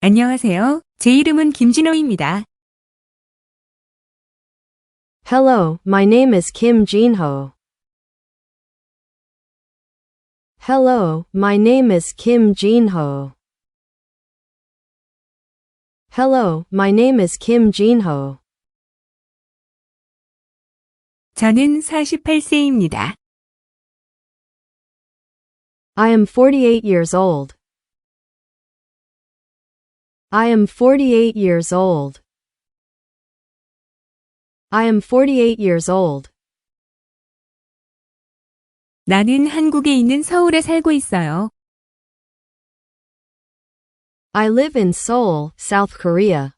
안녕하세요. 제 이름은 김진호입니다. Hello, my name is Kim Jinho. Hello, my name is Kim Jinho. Hello, my name is Kim Jinho. 저는 48세입니다. I am 48 years old. I am 48 years old. I am 48 years old. 나는 한국에 있는 서울에 살고 있어요. I live in Seoul, South Korea.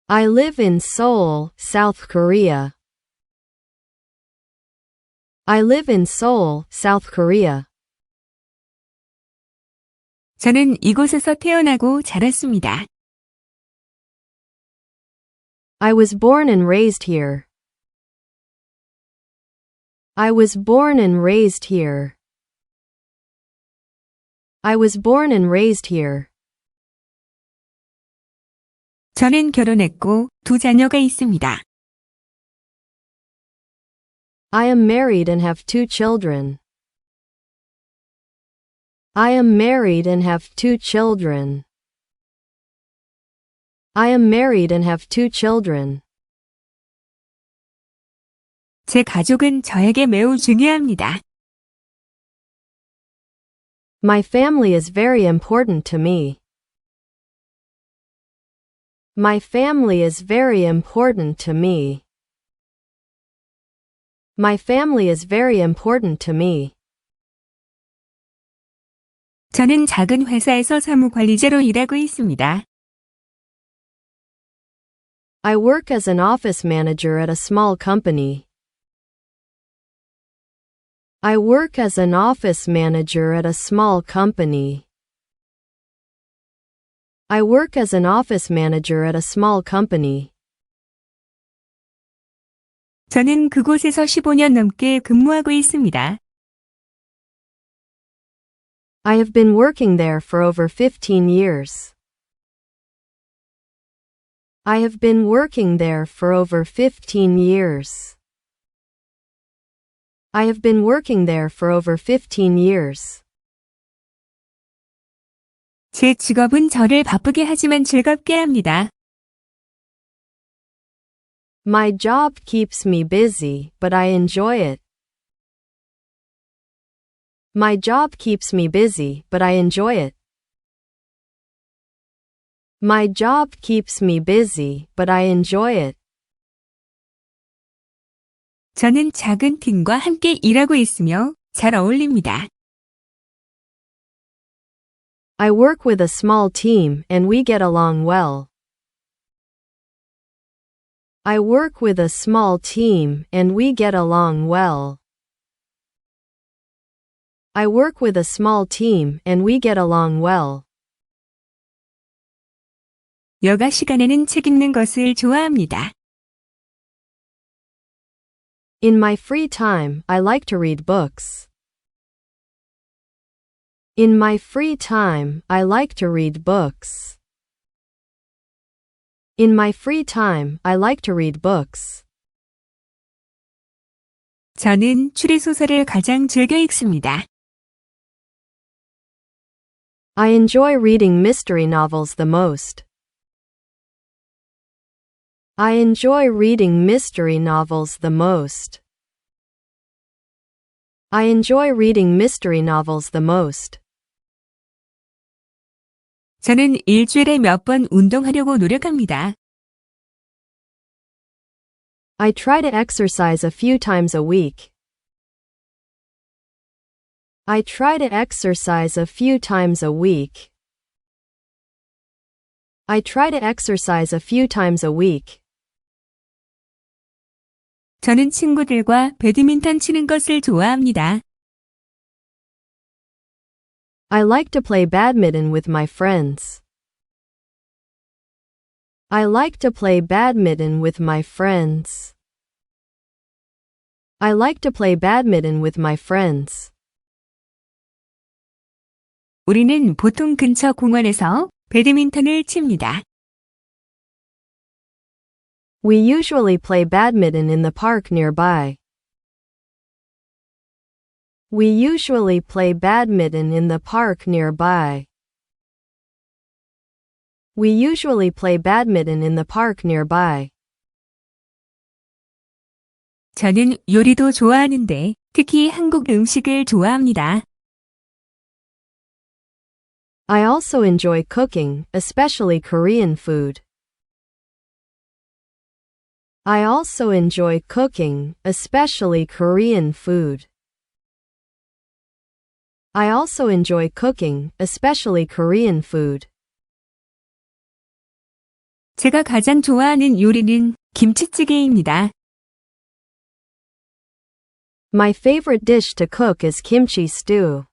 I live in Seoul, South Korea. I live in Seoul, South Korea. 저는 이곳에서 태어나고 자랐습니다. I was born and raised here. I was born and raised here. I was born and raised here. 저는 결혼했고 두 자녀가 있습니다. I am married and have 2 children. I am married and have 2 children. I am married and have 2 children. 제 가족은 저에게 매우 중요합니다. My family is very important to me. My family is very important to me. My family is very important to me. 저는 작은 회사에서 사무관리자로 일하고 있습니다. I work as an office manager at a small company. I work as an office manager at a small company. I work as an office manager at a small company. 저는 그곳에서 15년 넘게 근무하고 있습니다. I have been working there for over 15 years. I have been working there for over 15 years. I have been working there for over 15 years. 제 직업은 저를 바쁘게 하지만 즐겁게 합니다. My job keeps me busy, but I enjoy it. My job keeps me busy, but I enjoy it. My job keeps me busy, but I enjoy it. 저는 작은 팀과 함께 일하고 있으며 잘 어울립니다. I work with a small team and we get along well. I work with a small team and we get along well. I work with a small team and we get along well. 여가 시간에는 책 읽는 것을 좋아합니다. In my free time, I like to read books. In my free time, I like to read books. In my free time, I like to read books. 저는 추리소설을 가장 즐겨 읽습니다. I enjoy reading mystery novels the most. I enjoy reading mystery novels the most. I enjoy reading mystery novels the most. 저는 일주일에 몇 번 운동하려고 노력합니다. I try to exercise a few times a week. I try to exercise a few times a week. I try to exercise a few times a week. 저는 친구들과 배드민턴 치는 것을 좋아합니다. I like to play badminton with my friends. I like to play badminton with my friends. I like to play badminton with my friends. 우리는 보통 근처 공원에서 배드민턴을 칩니다. We usually play badminton in the park nearby. We usually play badminton in the park nearby. We usually play badminton in the park nearby. 저는 요리도 좋아하는데 특히 한국 음식을 좋아합니다. I also enjoy cooking, especially Korean food. I also enjoy cooking, especially Korean food. I also enjoy cooking, especially Korean food. 제가 가장 좋아하는 요리는 김치찌개입니다. My favorite dish to cook is kimchi stew.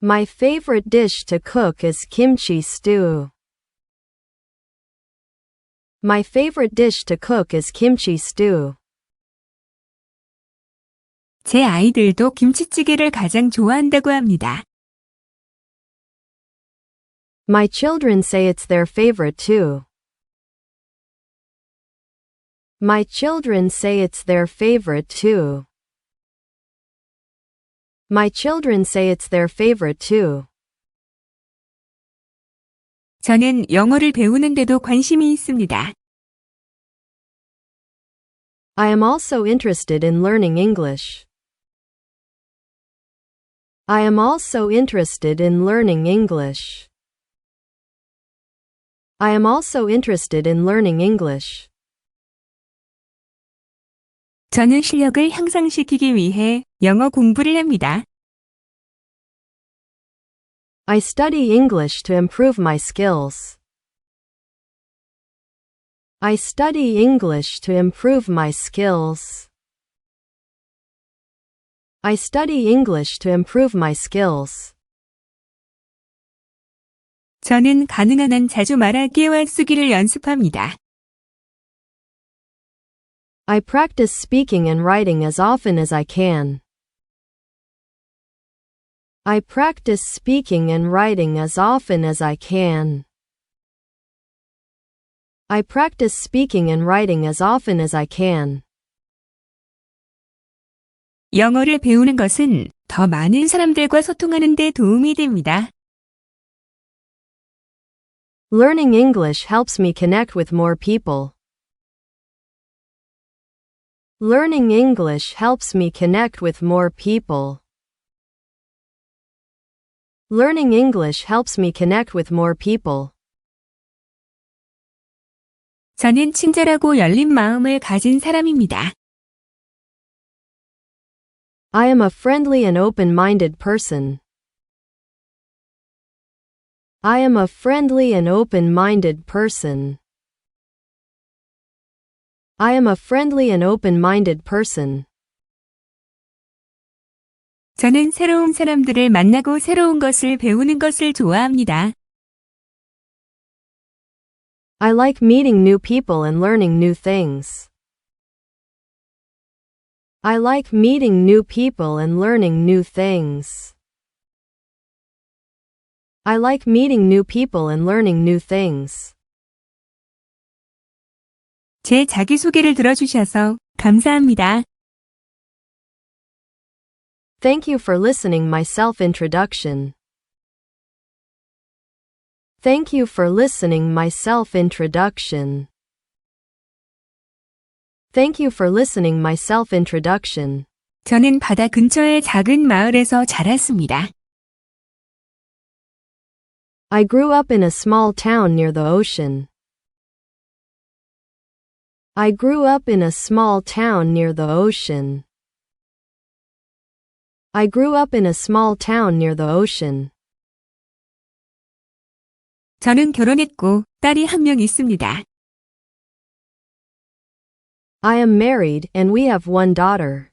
My favorite dish to cook is kimchi stew. My favorite dish to cook is kimchi stew. 제 아이들도 김치찌개를 가장 좋아한다고 합니다. My children say it's their favorite too. My children say it's their favorite too. My children say it's their favorite too. 저는 영어를 배우는데도 관심이 있습니다. I am also interested in learning English. I am also interested in learning English. I am also interested in learning English. 저는 실력을 향상시키기 위해 영어 공부를 합니다. I study English to improve my skills. I study English to improve my skills. I study English to improve my skills. 저는 가능한 한 자주 말하기와 쓰기를 연습합니다. I practice speaking and writing as often as I can. I practice speaking and writing as often as I can. I practice speaking and writing as often as I can. 영어를 배우는 것은 더 많은 사람들과 소통하는 데 도움이 됩니다. Learning English helps me connect with more people. Learning English helps me connect with more people. Learning English helps me connect with more people. 저는 친절하고 열린 마음을 가진 사람입니다. I am a friendly and open-minded person. I am a friendly and open-minded person. I am a friendly and open-minded person. 저는 새로운 사람들을 만나고 새로운 것을 배우는 것을 좋아합니다. I like meeting new people and learning new things. I like meeting new people and learning new things. I like meeting new people and learning new things. 제 자기소개를 들어주셔서 감사합니다. Thank you for listening my self-introduction. Thank you for listening my self-introduction. Thank you for listening my self-introduction. 저는 바다 근처의 작은 마을에서 자랐습니다. I grew up in a small town near the ocean. I grew up in a small town near the ocean. I grew up in a small town near the ocean. 저는 결혼했고 딸이 한 명 있습니다. I am married and we have one daughter.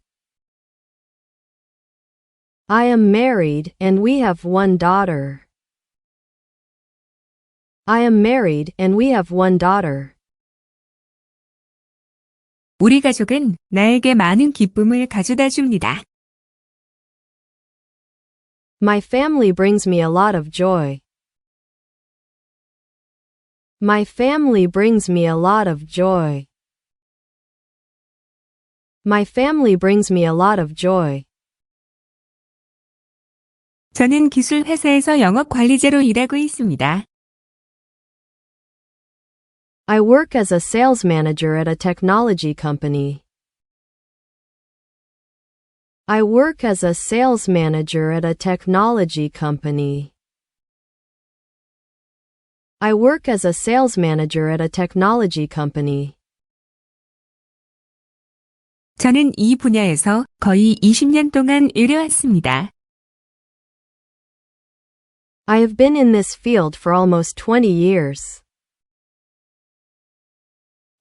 I am married and we have one daughter. I am married and we have one daughter. 우리 가족은 나에게 많은 기쁨을 가져다 줍니다. My family brings me a lot of joy. My family brings me a lot of joy. My family brings me a lot of joy. 저는 기술 회사에서 영업 관리자로 일하고 있습니다. I work as a sales manager at a technology company. I work as a sales manager at a technology company. I work as a sales manager at a technology company. 저는 이 분야에서 거의 20년 동안 일해왔습니다. I have been in this field for almost 20 years.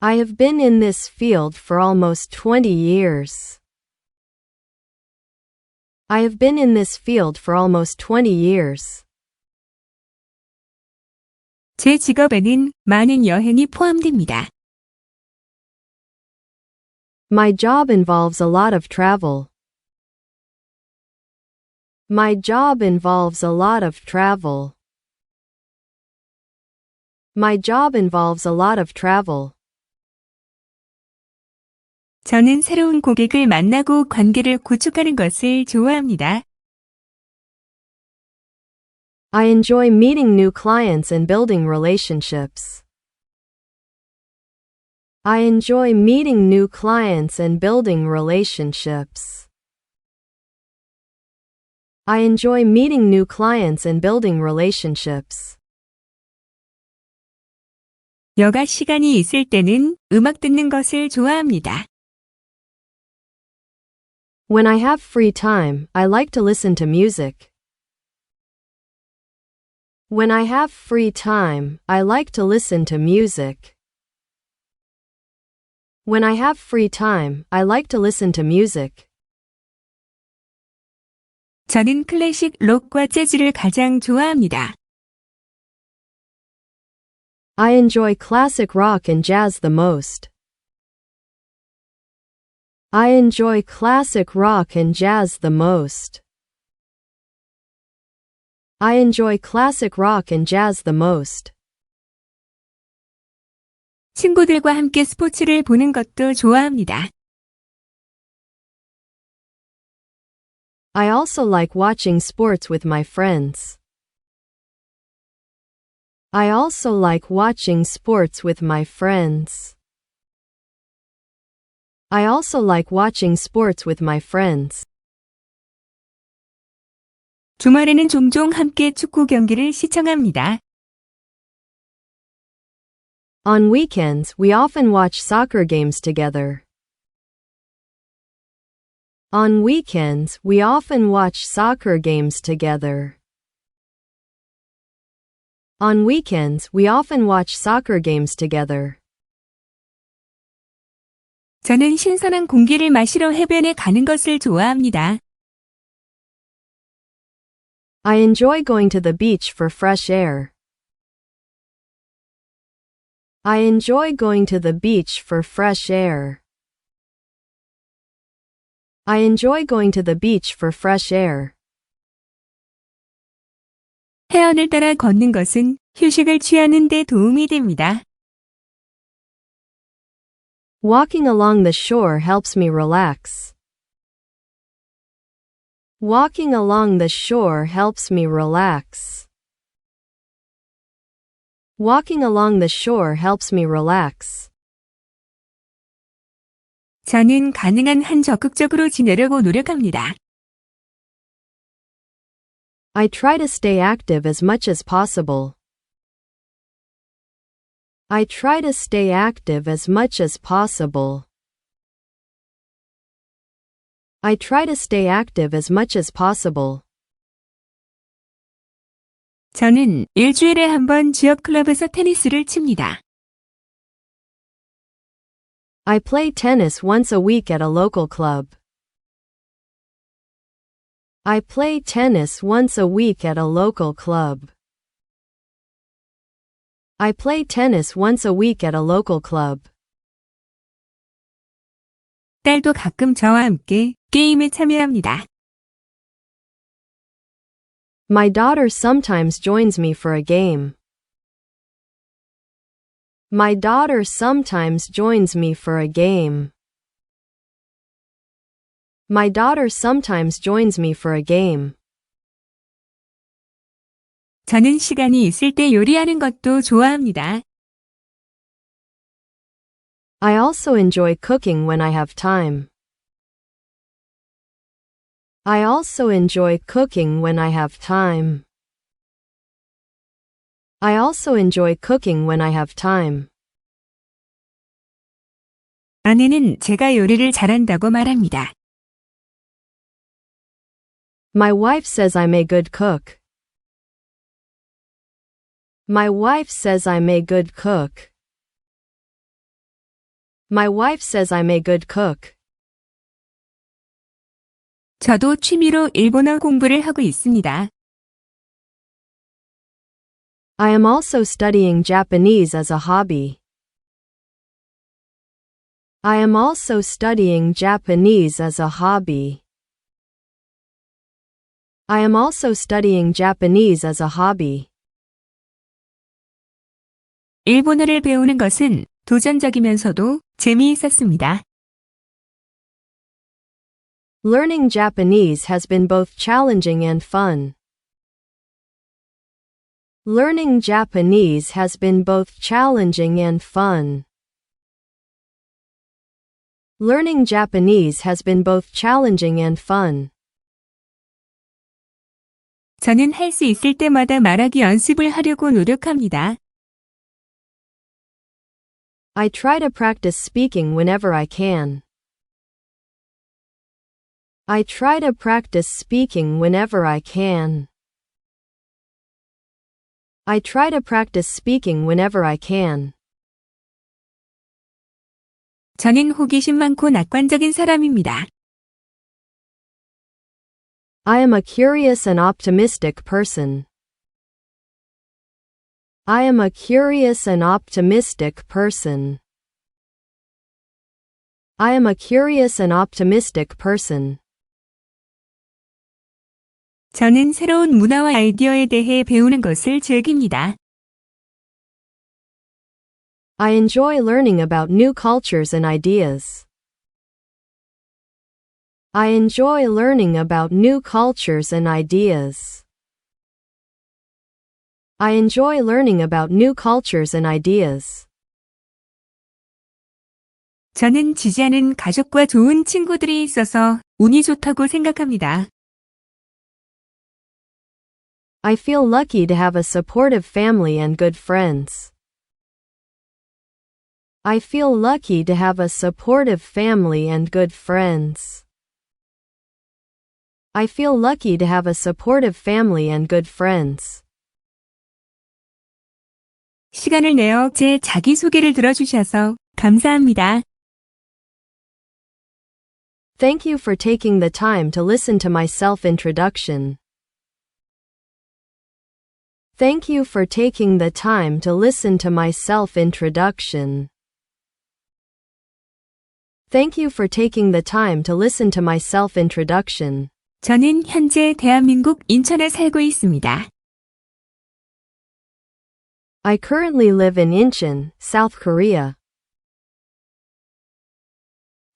I have been in this field for almost 20 years. I have been in this field for almost 20 years. 제 직업에는 많은 여행이 포함됩니다. My job involves a lot of travel. My job involves a lot of travel. My job involves a lot of travel. 저는 새로운 고객을 만나고 관계를 구축하는 것을 좋아합니다. I enjoy meeting new clients and building relationships. I enjoy meeting new clients and building relationships. I enjoy meeting new clients and building relationships. 여가 시간이 있을 때는 음악 듣는 것을 좋아합니다. When I have free time, I like to listen to music. When I have free time, I like to listen to music. When I have free time, I like to listen to music. 저는 클래식 록과 재즈를 가장 좋아합니다. I enjoy classic rock and jazz the most. I enjoy classic rock and jazz the most. I enjoy classic rock and jazz the most. 친구들과 함께 스포츠를 보는 것도 좋아합니다. I also like watching sports with my friends. I also like watching sports with my friends. I also like watching sports with my friends. 주말에는 종종 함께 축구 경기를 시청합니다. On weekends, we often watch soccer games together. On weekends, we often watch soccer games together. On weekends, we often watch soccer games together. 저는 신선한 공기를 마시러 해변에 가는 것을 좋아합니다. I enjoy going to the beach for fresh air. I enjoy going to the beach for fresh air. I enjoy going to the beach for fresh air. 해안을 따라 걷는 것은 휴식을 취하는 데 도움이 됩니다. Walking along the shore helps me relax. Walking along the shore helps me relax. Walking along the shore helps me relax. 저는 가능한 한 적극적으로 지내려고 노력합니다. I try to stay active as much as possible. I try to stay active as much as possible. I try to stay active as much as possible. 저는 일주일에 한 번 지역 클럽에서 테니스를 칩니다. I play tennis once a week at a local club. I play tennis once a week at a local club. I play tennis once a week at a local club. 딸도 가끔 저와 함께 게임에 참여합니다. My daughter sometimes joins me for a game. My daughter sometimes joins me for a game. My daughter sometimes joins me for a game. 저는 시간이 있을 때 요리하는 것도 좋아합니다. I also enjoy cooking when I have time. I also enjoy cooking when I have time. I also enjoy cooking when I have time. 아내는 제가 요리를 잘한다고 말합니다. My wife says I'm a good cook. My wife says I'm a good cook. My wife says I'm a good cook. 저도 취미로 일본어 공부를 하고 있습니다. I am also studying Japanese as a hobby. I am also studying Japanese as a hobby. I am also studying Japanese as a hobby. 일본어를 배우는 것은 도전적이면서도 재미있었습니다. Learning Japanese has been both challenging and fun. Learning Japanese has been both challenging and fun. Learning Japanese has been both challenging and fun. 저는 할 수 있을 때마다 말하기 연습을 하려고 노력합니다. I try to practice speaking whenever I can. I try to practice speaking whenever I can. I try to practice speaking whenever I can. 저는 호기심 많고 낙관적인 사람입니다. I am a curious and optimistic person. I am a curious and optimistic person. I am a curious and optimistic person. 저는 새로운 문화와 아이디어에 대해 배우는 것을 즐깁니다. I enjoy learning about new cultures and ideas. I enjoy learning about new cultures and ideas. I enjoy learning about new cultures and ideas. 저는 지지하는 가족과 좋은 친구들이 있어서 운이 좋다고 생각합니다. I feel lucky to have a supportive family and good friends. I feel lucky to have a supportive family and good friends. I feel lucky to have a supportive family and good friends. 시간을 내어 제 자기소개를 들어주셔서 감사합니다. Thank you for taking the time to listen to my self-introduction. Thank you for taking the time to listen to my self-introduction. Thank you for taking the time to listen to my self-introduction. 저는 현재 대한민국 인천에 살고 있습니다. I currently live in Incheon, South Korea.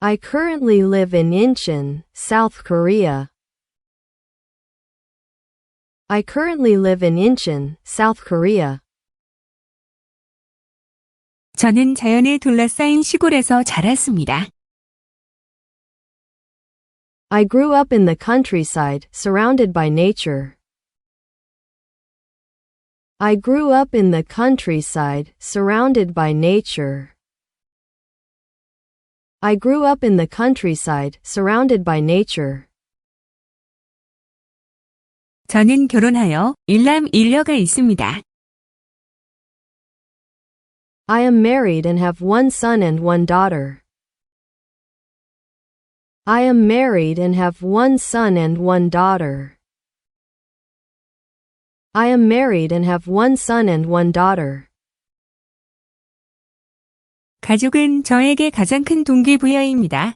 I currently live in Incheon, South Korea. I currently live in Incheon, South Korea. 저는 자연에 둘러싸인 시골에서 자랐습니다. I grew up in the countryside, surrounded by nature. I grew up in the countryside, surrounded by nature. I grew up in the countryside, surrounded by nature. 저는 결혼하여 일남일녀가 있습니다. I am married and have one son and one daughter. I am married and have one son and one daughter. I am married and have one son and one daughter. 가족은 저에게 가장 큰 동기부여입니다.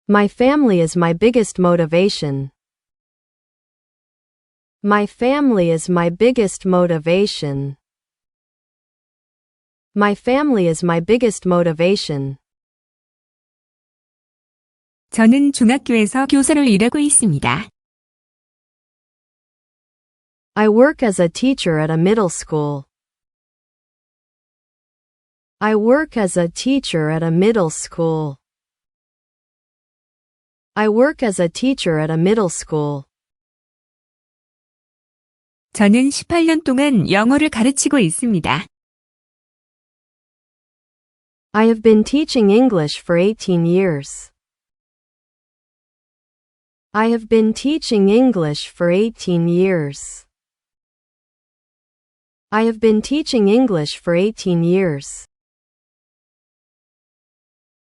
My family is my biggest motivation. My family is my biggest motivation. My family is my biggest motivation. 저는 중학교에서 교사로 일하고 있습니다. I work as a teacher at a middle school. I work as a teacher at a middle school. I work as a teacher at a middle school. 저는 18년 동안 영어를 가르치고 있습니다. I have been teaching English for 18 years. I have been teaching English for 18 years. I have been teaching English for 18 years.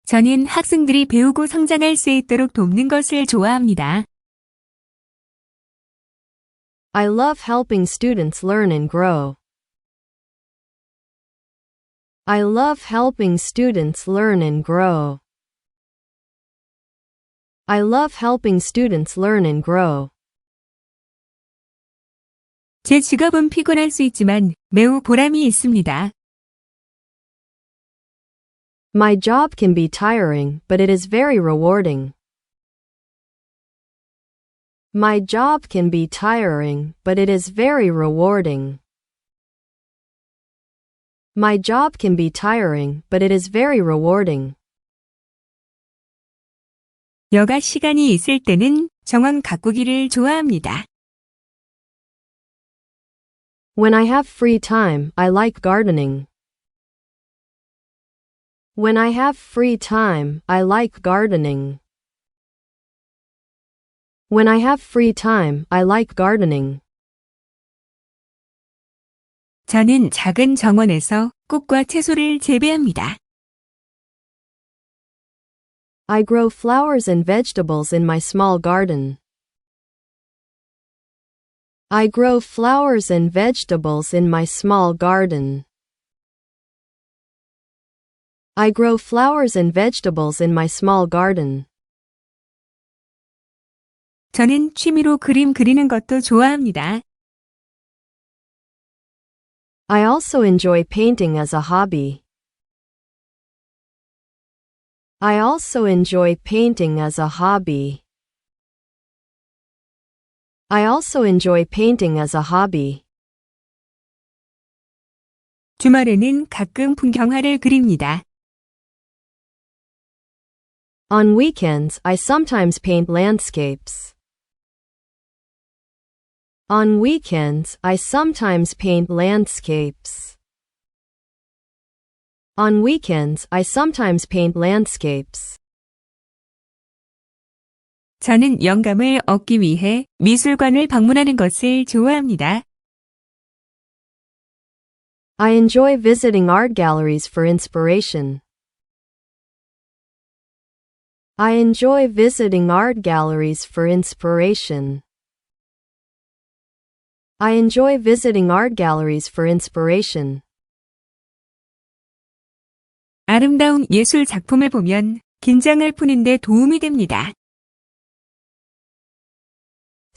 저는 학생들이 배우고 성장할 수 있도록 돕는 것을 좋아합니다. I love helping students learn and grow. I love helping students learn and grow. I love helping students learn and grow. 제 직업은 피곤할 수 있지만 매우 보람이 있습니다. My job can be tiring, but it is very rewarding. My job can be tiring, but it is very rewarding. My job can be tiring, but it is very rewarding. 여가 시간이 있을 때는 정원 가꾸기를 좋아합니다. When I have free time, I like gardening. When I have free time, I like gardening. When I have free time, I like gardening. 저는 작은 정원에서 꽃과 채소를 재배합니다. I grow flowers and vegetables in my small garden. I grow flowers and vegetables in my small garden. I grow flowers and vegetables in my small garden. 저는 취미로 그림 그리는 것도 좋아합니다. I also enjoy painting as a hobby. I also enjoy painting as a hobby. I also enjoy painting as a hobby. 주말에는 가끔 풍경화를 그립니다. On weekends, I sometimes paint landscapes. On weekends, I sometimes paint landscapes. On weekends, I sometimes paint landscapes. 저는 영감을 얻기 위해 미술관을 방문하는 것을 좋아합니다. I enjoy visiting art galleries for inspiration. I enjoy visiting art galleries for inspiration. I enjoy visiting art galleries for inspiration. 아름다운 예술 작품을 보면 긴장을 푸는 데 도움이 됩니다.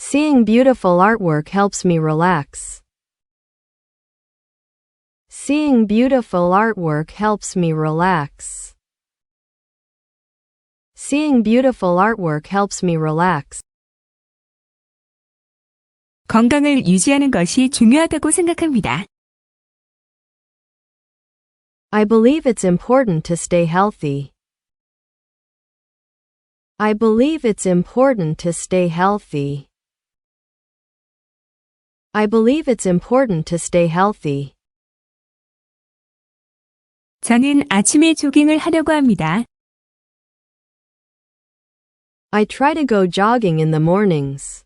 Seeing beautiful artwork helps me relax. Seeing beautiful artwork helps me relax. Seeing beautiful artwork helps me relax. 건강을 유지하는 것이 중요하다고 생각합니다. I believe it's important to stay healthy. I believe it's important to stay healthy. I believe it's important to stay healthy. 저는 아침에 조깅을 하려고 합니다. I try to go jogging in the mornings.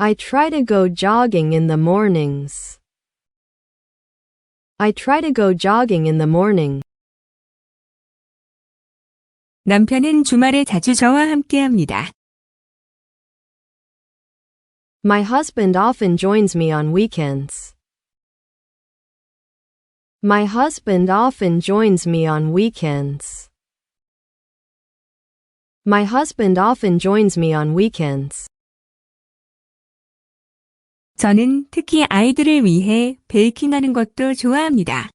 I try to go jogging in the mornings. I try to go jogging in the morning. 남편은 주말에 자주 저와 함께합니다. My husband often joins me on weekends. My husband often joins me on weekends. My husband often joins me on weekends. 저는 특히 아이들을 위해 베이킹하는 것도 좋아합니다.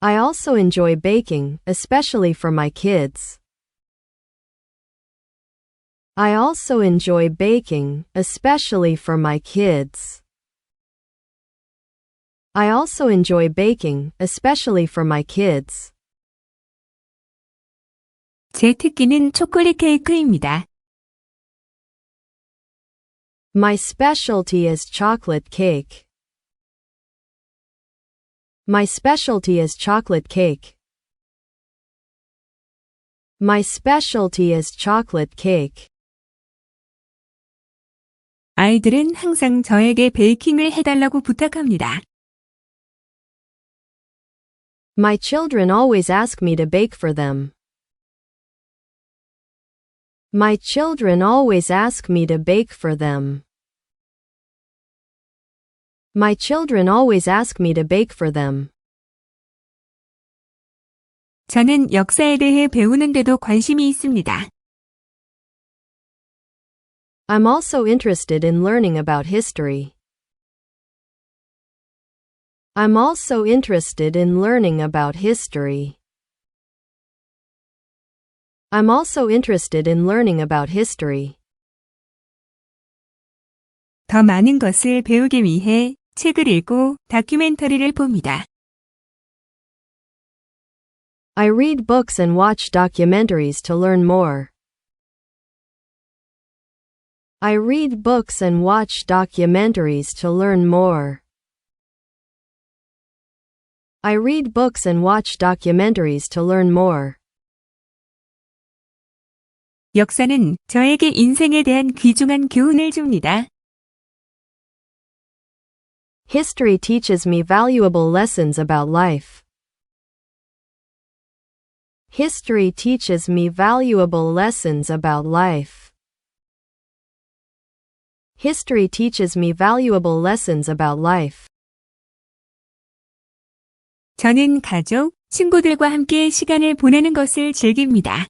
I also enjoy baking, especially for my kids. I also enjoy baking, especially for my kids. I also enjoy baking, especially for my kids. 제 특기는 초콜릿 케이크입니다. My specialty is chocolate cake. My specialty is chocolate cake. My specialty is chocolate cake. 아이들은 항상 저에게 베이킹을 해달라고 부탁합니다. My children always ask me to bake for them. My children always ask me to bake for them. My children always ask me to bake for them. 저는 역사에 대해 배우는데도 관심이 있습니다. I'm also interested in learning about history. I'm also interested in learning about history. I'm also interested in learning about history. 더 많은 것을 배우기 위해 책을 읽고 다큐멘터리를 봅니다. I read books and watch documentaries to learn more. I read books and watch documentaries to learn more. I read books and watch documentaries to learn more. 역사는 저에게 인생에 대한 귀중한 교훈을 줍니다. History teaches me valuable lessons about life. History teaches me valuable lessons about life. History teaches me valuable lessons about life. 저는 가족, 친구들과 함께 시간을 보내는 것을 즐깁니다.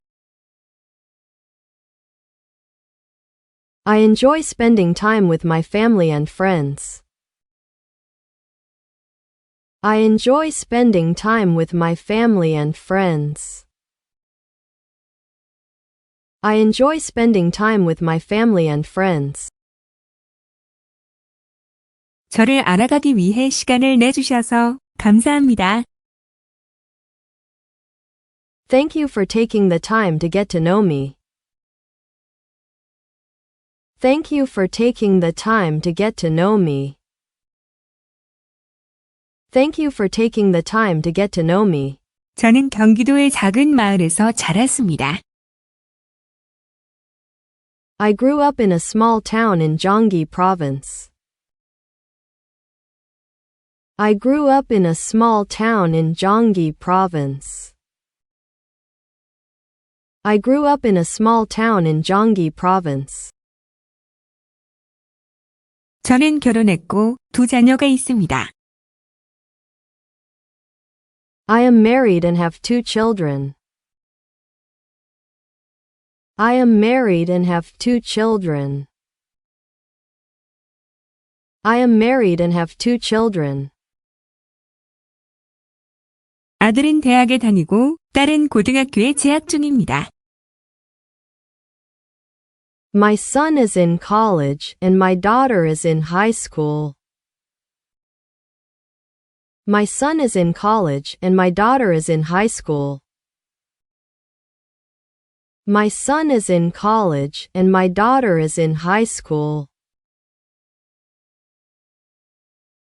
I enjoy spending time with my family and friends. I enjoy spending time with my family and friends. I enjoy spending time with my family and friends. 저를 알아가기 위해 시간을 내주셔서 감사합니다. Thank you for taking the time to get to know me. Thank you for taking the time to get to know me. Thank you for taking the time to get to know me. 저는 경기도의 작은 마을에서 자랐습니다. I grew up in a small town in Gyeonggi Province. I grew up in a small town in Gyeonggi Province. I grew up in a small town in Gyeonggi Province. 저는 결혼했고 두 자녀가 있습니다. I am married and have 2 children. I am married and have 2 children. I am married and have 2 children. 아들은 대학에 다니고 딸은 고등학교에 재학 중입니다. My son is in college and my daughter is in high school. My son is in college and my daughter is in high school. My son is in college and my daughter is in high school.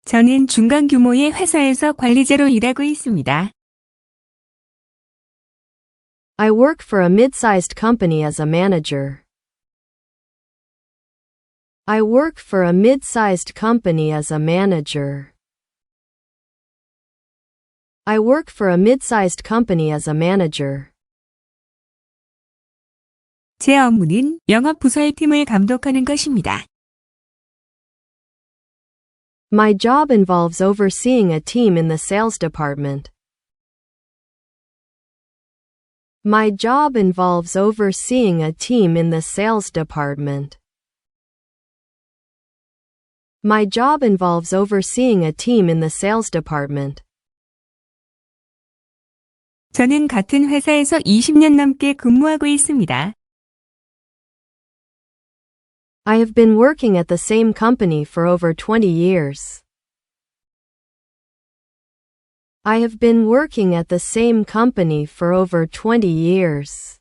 저는 중간 규모의 회사에서 관리자로 일하고 있습니다. I work for a mid-sized company as a manager. I work for a mid-sized company as a manager. I work for a mid-sized company as a manager. 제 업무는 영업 부서의 팀을 감독하는 것입니다. My job involves overseeing a team in the sales department. My job involves overseeing a team in the sales department. My job involves overseeing a team in the sales department. 저는 같은 회사에서 20년 넘게 근무하고 있습니다. I have been working at the same company for over 20 years. I have been working at the same company for over 20 years.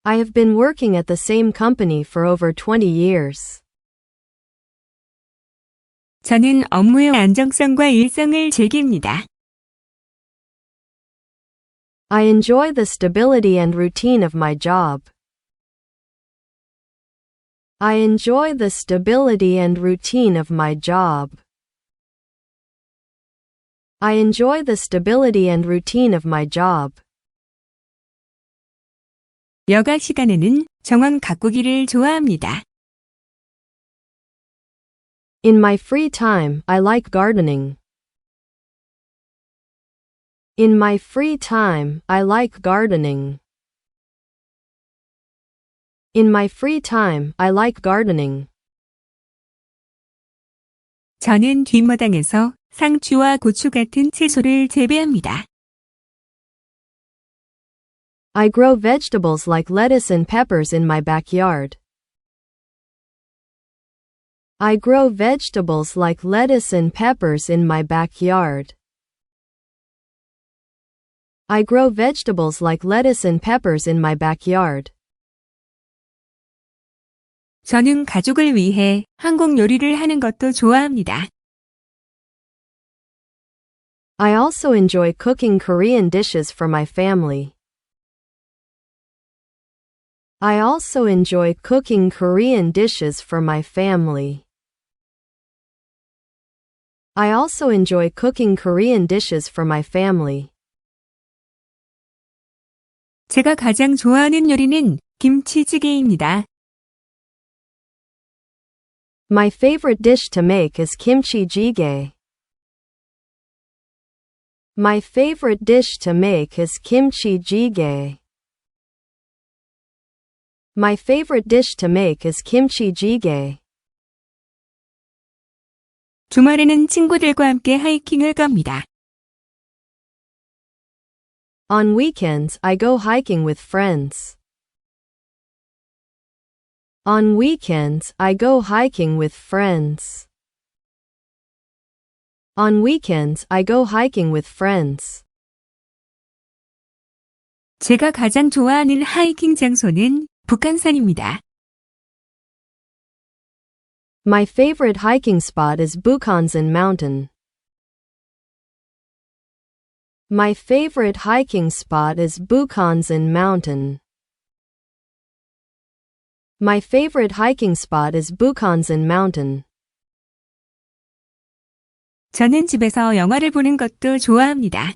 I have been working at the same company for over 20 years. 저는 업무의 안정성과 일성을 즐깁니다. I enjoy the stability and routine of my job. I enjoy the stability and routine of my job. I enjoy the stability and routine of my job. 여가 시간에는 정원 가꾸기를 좋아합니다. In my free time, I like gardening. In my free time, I like gardening. In my free time, I like gardening. 저는 뒷마당에서 상추와 고추 같은 채소를 재배합니다. I grow vegetables like lettuce and peppers in my backyard. I grow vegetables like lettuce and peppers in my backyard. I grow vegetables like lettuce and peppers in my backyard. 저는 가족을 위해 한국 요리를 하는 것도 좋아합니다. I also enjoy cooking Korean dishes for my family. I also enjoy cooking Korean dishes for my family. I also enjoy cooking Korean dishes for my family. 제가 가장 좋아하는 요리는 김치찌개입니다. My favorite dish to make is kimchi jjigae. My favorite dish to make is kimchi jjigae. My favorite dish to make is kimchi jjigae. 주말에는 친구들과 함께 하이킹을 갑니다. On weekends, I go hiking with friends. On weekends, I go hiking with friends. On weekends, I go hiking with friends. 제가 가장 좋아하는 하이킹 장소는 북한산입니다. My favorite hiking spot is Bukhansan Mountain. My favorite hiking spot is Bukhansan Mountain. My favorite hiking spot is Bukhansan Mountain. 저는 집에서 영화를 보는 것도 좋아합니다.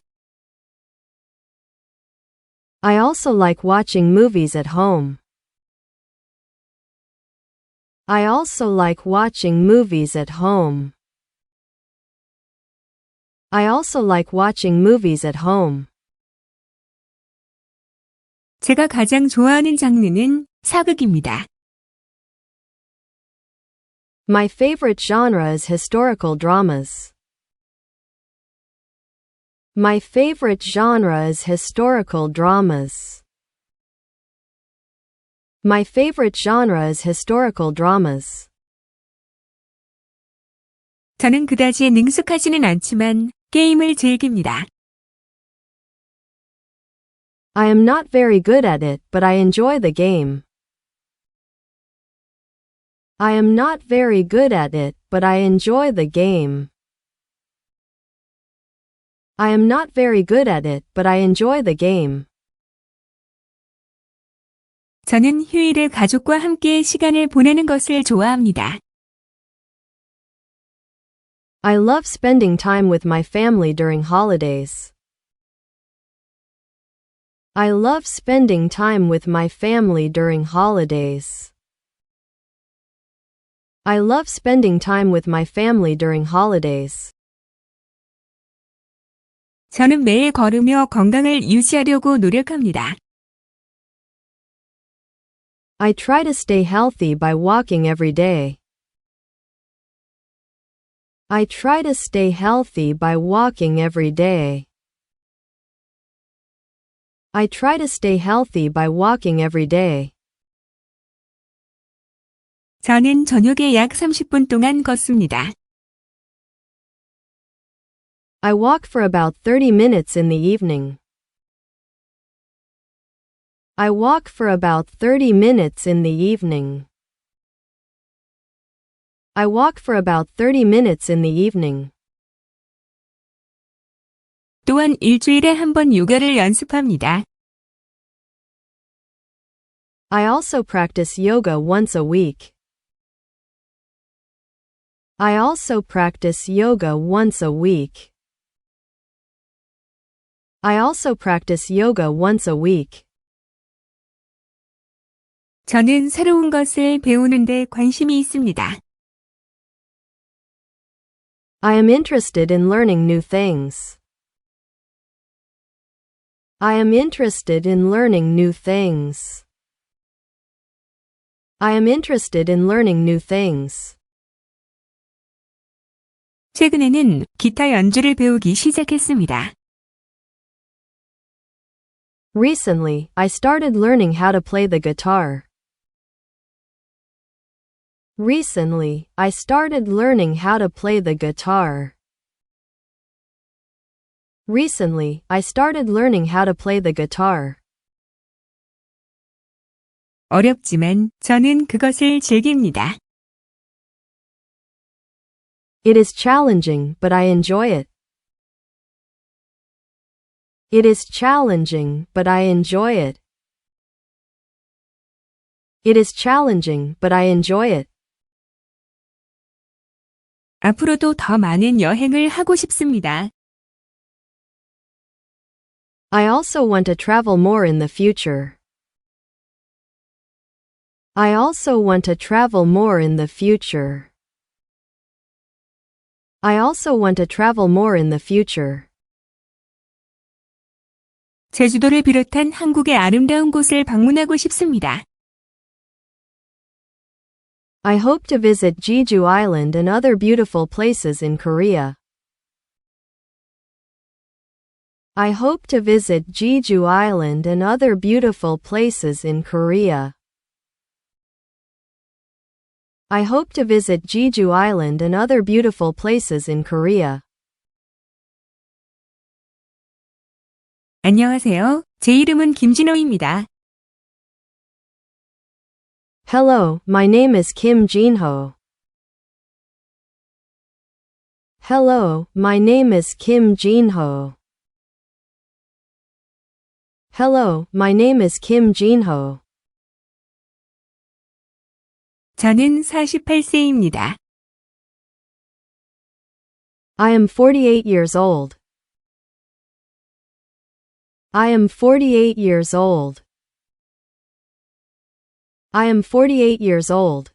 I also like watching movies at home. I also like watching movies at home. I also like watching movies at home. 제가 가장 좋아하는 장르는 사극입니다. My favorite genre is historical dramas. My favorite genre is historical dramas. My favorite genre is historical dramas. 저는 그다지 능숙하지는 않지만 게임을 즐깁니다. I am not very good at it, but I enjoy the game. I am not very good at it, but I enjoy the game. I am not very good at it, but I enjoy the game. 저는 휴일에 가족과 함께 시간을 보내는 것을 좋아합니다. I love spending time with my family during holidays. I love spending time with my family during holidays. I love spending time with my family during holidays. 저는 매일 걸으며 건강을 유지하려고 노력합니다. I try to stay healthy by walking every day. I try to stay healthy by walking every day. I try to stay healthy by walking every day. 저는 저녁에 약 30분 동안 걷습니다. I walk for about 30 minutes in the evening. I walk for about 30 minutes in the evening. I walk for about 30 minutes in the evening. 또한 일주일에 한 번 요가를 연습합니다. I also practice yoga once a week. I also practice yoga once a week. I also practice yoga once a week. 저는 새로운 것을 배우는 데 관심이 있습니다. I am interested in learning new things. I am interested in learning new things. I am interested in learning new things. 최근에는 기타 연주를 배우기 시작했습니다. Recently, I started learning how to play the guitar. Recently, I started learning how to play the guitar. Recently, I started learning how to play the guitar. 어렵지만 저는 그것을 즐깁니다. It is challenging, but I enjoy it. It is challenging, but I enjoy it. It is challenging, but I enjoy it. 앞으로도 더 많은 여행을 하고 싶습니다. I also want to travel more in the future. I also want to travel more in the future. I also want to travel more in the future. 제주도를 비롯한 한국의 아름다운 곳을 방문하고 싶습니다. I hope to visit Jeju Island and other beautiful places in Korea. I hope to visit Jeju Island and other beautiful places in Korea. I hope to visit Jeju Island and other beautiful places in Korea. 안녕하세요. 제 이름은 김진호입니다. Hello, my name is Kim Jinho. Hello, my name is Kim Jinho. Hello, my name is Kim Jinho. 저는 48세입니다. I am 48 years old. I am 48 years old. I am 48 years old.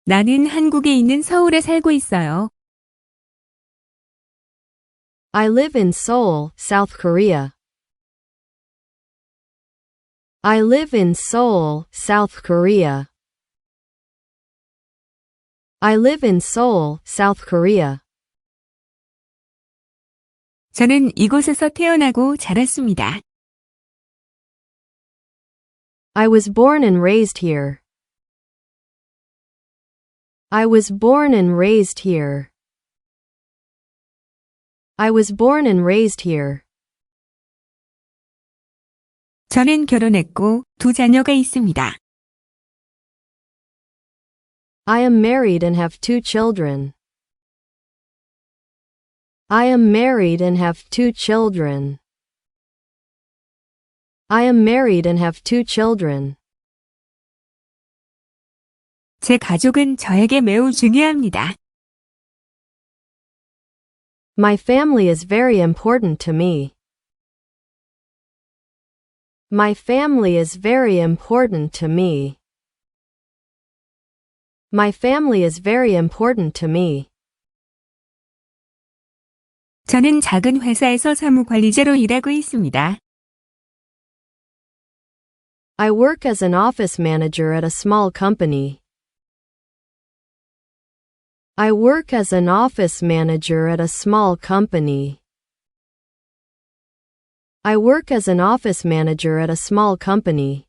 나는 한국에 있는 서울에 살고 있어요. I live in Seoul, South Korea. I live in Seoul, South Korea. I live in Seoul, South Korea. 저는 이곳에서 태어나고 자랐습니다. I was born and raised here. I was born and raised here. I was born and raised here. 저는 결혼했고 두 자녀가 있습니다. I am married and have 2 children. I am married and have 2 children. I am married and have 2 children. 제 가족은 저에게 매우 중요합니다. My family is very important to me. My family is very important to me. My family is very important to me. 저는 작은 회사에서 사무관리자로 일하고 있습니다. I work as an office manager at a small company. I work as an office manager at a small company. I work as an office manager at a small company.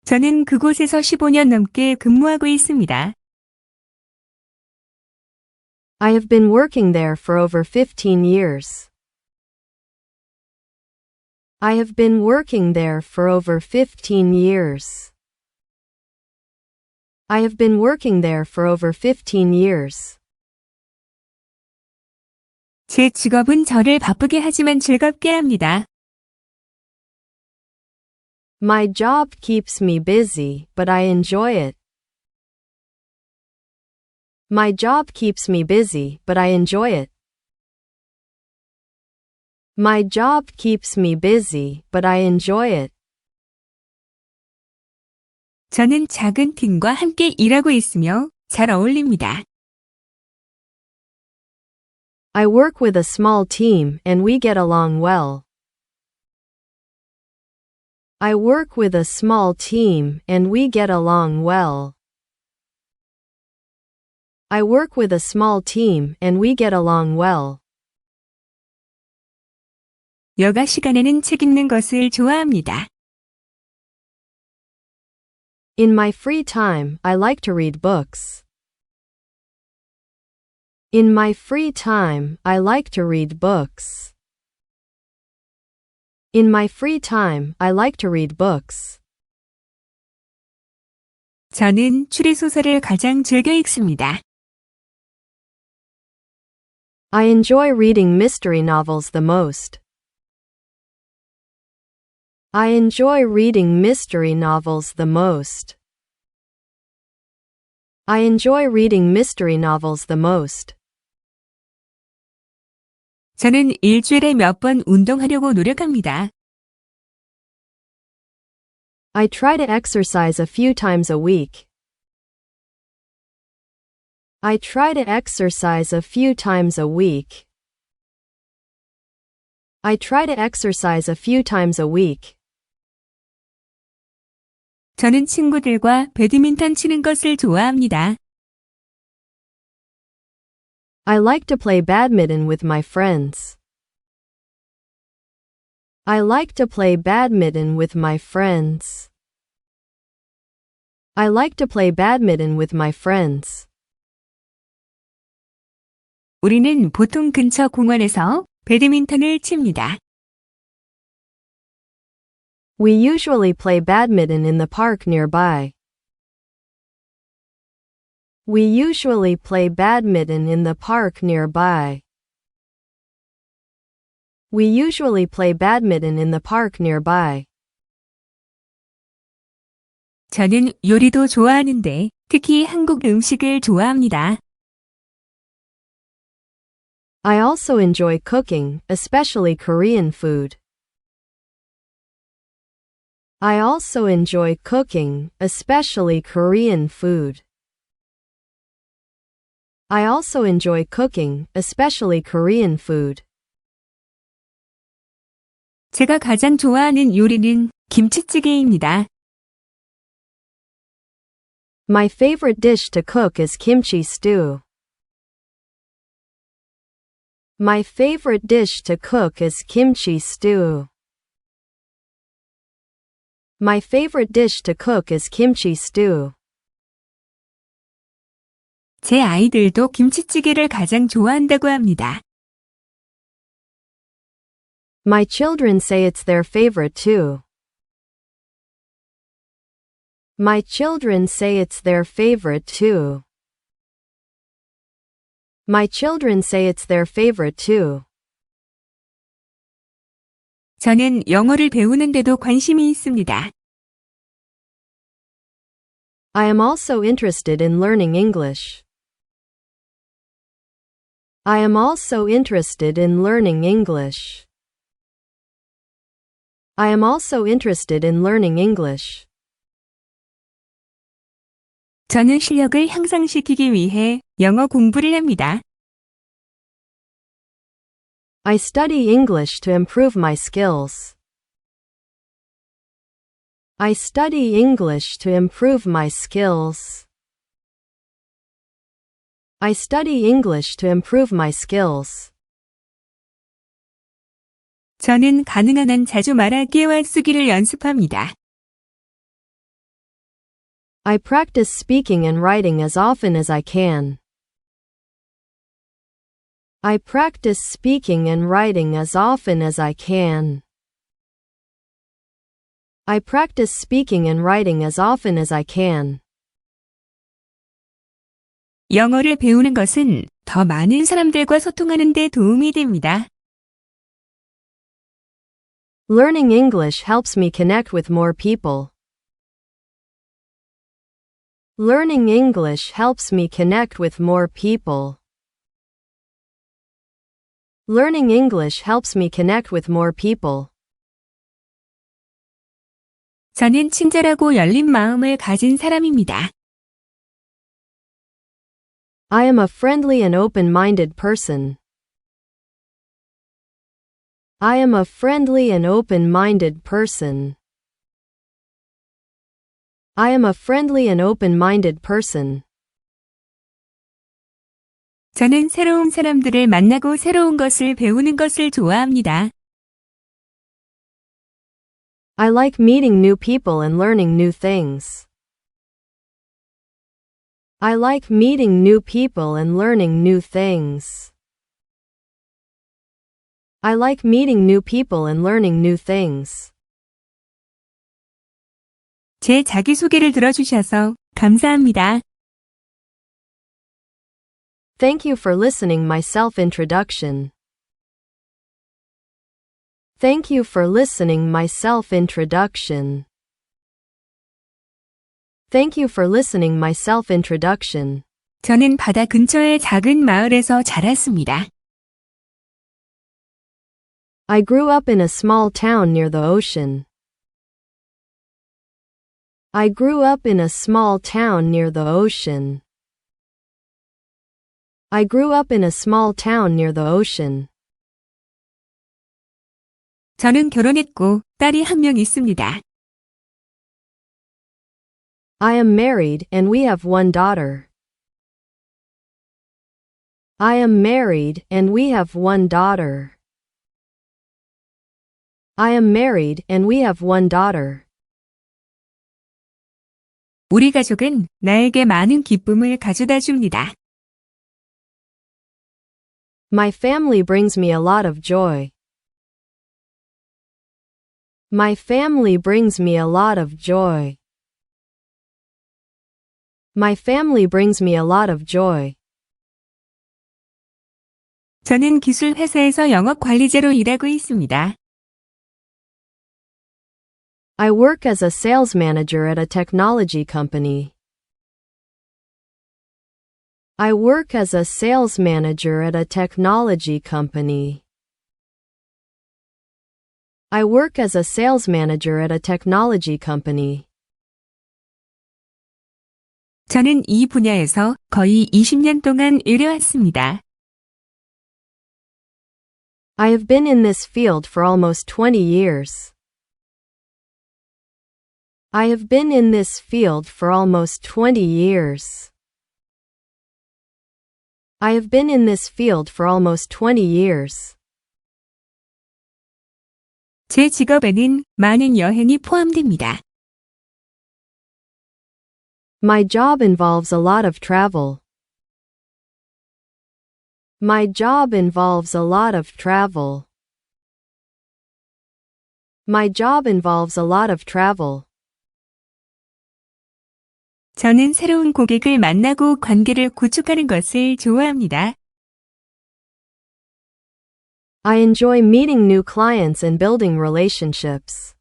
저는 그곳에서 15년 넘게 근무하고 있습니다. I have been working there for over 15 years. I have been working there for over 15 years. I have been working there for over 15 years. 제 직업은 저를 바쁘게 하지만 즐겁게 합니다. My job keeps me busy, but I enjoy it. My job keeps me busy, but I enjoy it. My job keeps me busy, but I enjoy it. 저는 작은 팀과 함께 일하고 있으며 잘 어울립니다. I work with a small team and we get along well. I work with a small team and we get along well. I work with a small team and we get along well. 여가 시간에는 책 읽는 것을 좋아합니다. In my free time, I like to read books. In my free time, I like to read books. In my free time, I like to read books. 저는 추리소설을 가장 즐겨 읽습니다. I enjoy reading mystery novels the most. I enjoy reading mystery novels the most. I enjoy reading mystery novels the most. 저는 일주일에 몇 번 운동하려고 노력합니다. I try to exercise a few times a week. I try to exercise a few times a week. I try to exercise a few times a week. 저는 친구들과 배드민턴 치는 것을 좋아합니다. I like to play badminton with my friends. I like to play badminton with my friends. I like to play badminton with my friends. 우리는 보통 근처 공원에서 배드민턴을 칩니다. We usually play badminton in the park nearby. We usually play badminton in the park nearby. We usually play badminton in the park nearby. 저는 요리도 좋아하는데 특히 한국 음식을 좋아합니다. I also enjoy cooking, especially Korean food. I also enjoy cooking, especially Korean food. I also enjoy cooking, especially Korean food. 제가 가장 좋아하는 요리는 김치찌개입니다. My favorite dish to cook is kimchi stew. My favorite dish to cook is kimchi stew. My favorite dish to cook is kimchi stew. 제 아이들도 김치찌개를 가장 좋아한다고 합니다. My children say it's their favorite too. My children say it's their favorite too. My children say it's their favorite too. 저는 영어를 배우는데도 관심이 있습니다. I am also interested in learning English. I am also interested in learning English. I am also interested in learning English. 저는 실력을 향상시키기 위해 영어 공부를 합니다. I study English to improve my skills. I study English to improve my skills. I study English to improve my skills. 저는 가능한 한 자주 말하기와 쓰기를 연습합니다. I practice speaking and writing as often as I can. I practice speaking and writing as often as I can. I practice speaking and writing as often as I can. 영어를 배우는 것은 더 많은 사람들과 소통하는 데 도움이 됩니다. Learning English helps me connect with more people. Learning English helps me connect with more people. Learning English helps me connect with more people. 저는 친절하고 열린 마음을 가진 사람입니다. I am a friendly and open-minded person. I am a friendly and open-minded person. I am a friendly and open-minded person. 저는 새로운 사람들을 만나고 새로운 것을 배우는 것을 좋아합니다. I like meeting new people and learning new things. I like meeting new people and learning new things. I like meeting new people and learning new things. 제 자기소개를 들어주셔서 감사합니다. Thank you for listening my self-introduction. Thank you for listening my self-introduction. Thank you for listening my self-introduction. 저는 바다 근처의 작은 마을에서 자랐습니다. I grew up in a small town near the ocean. I grew up in a small town near the ocean. I grew up in a small town near the ocean. 저는 결혼했고 딸이 한 명 있습니다. I am married and we have one daughter. I am married and we have one daughter. I am married and we have one daughter. 우리 가족은 나에게 많은 기쁨을 가져다 줍니다. My family brings me a lot of joy. My family brings me a lot of joy. My family brings me a lot of joy. 저는 기술 회사에서 영업 관리자로 일하고 있습니다. I work as a sales manager at a technology company. I work as a sales manager at a technology company. I work as a sales manager at a technology company. 저는 이 분야에서 거의 20년 동안 일해왔습니다. I have been in this field for almost 20 years. I have been in this field for almost 20 years. I have been in this field for almost 20 years. 제 직업에는 많은 여행이 포함됩니다. My job involves a lot of travel. My job involves a lot of travel. My job involves a lot of travel. 저는 새로운 고객을 만나고 관계를 구축하는 것을 좋아합니다. I enjoy meeting new clients and building relationships.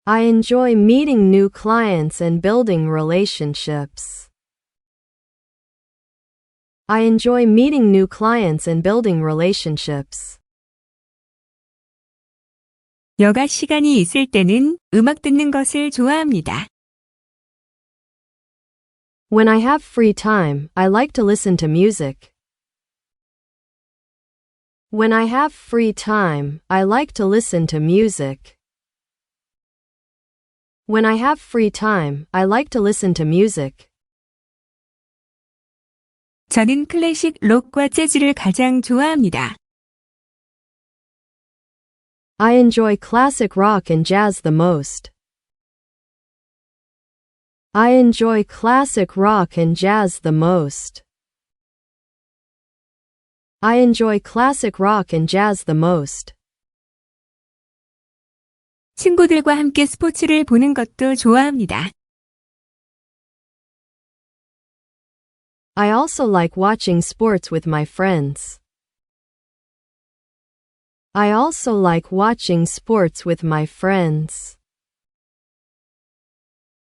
I enjoy meeting new clients and building relationships. I enjoy meeting new clients and building relationships. 여가 시간이 있을 때는 음악 듣는 것을 좋아합니다. When I have free time, I like to listen to music. When I have free time, I like to listen to music. When I have free time, I like to listen to music. 저는 클래식 록과 재즈를 가장 좋아합니다. I enjoy classic rock and jazz the most. I enjoy classic rock and jazz the most. I enjoy classic rock and jazz the most. 친구들과 함께 스포츠를 보는 것도 좋아합니다. I also like watching sports with my friends. I also like watching sports with my friends.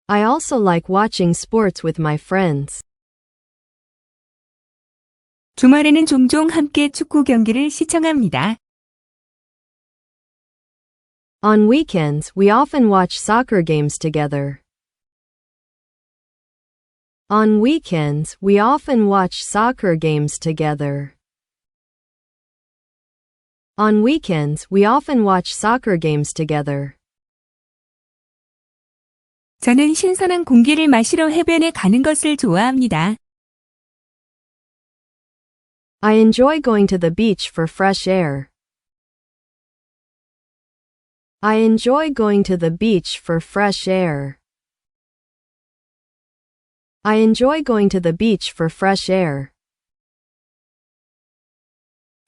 I also like watching sports with my friends. 주말에는 종종 함께 축구 경기를 시청합니다. On weekends, we often watch soccer games together. On weekends, we often watch soccer games together. On weekends, we often watch soccer games together. 저는 신선한 공기를 마시러 해변에 가는 것을 좋아합니다. I enjoy going to the beach for fresh air. I enjoy going to the beach for fresh air. I enjoy going to the beach for fresh air.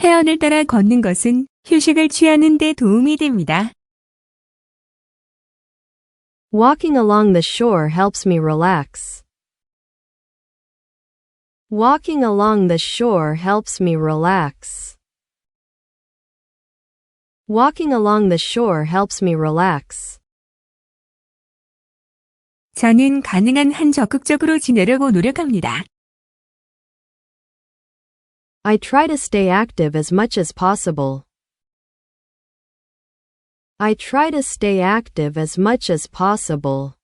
해안을 따라 걷는 것은 휴식을 취하는 데 도움이 됩니다. Walking along the shore helps me relax. Walking along the shore helps me relax. Walking along the shore helps me relax. 저는 가능한 한 적극적으로 지내려고 노력합니다. I try to stay active as much as possible. I try to stay active as much as possible.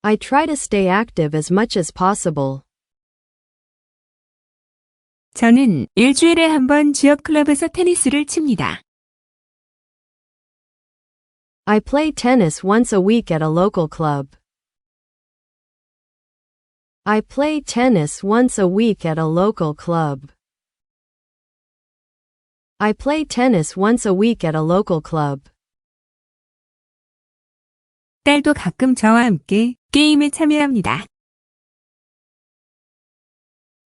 I try to stay active as much as possible. 저는 일주일에 한 번 지역 클럽에서 테니스를 칩니다. I play tennis once a week at a local club. I play tennis once a week at a local club. I play tennis once a week at a local club. 딸도 가끔 저와 함께 게임에 참여합니다.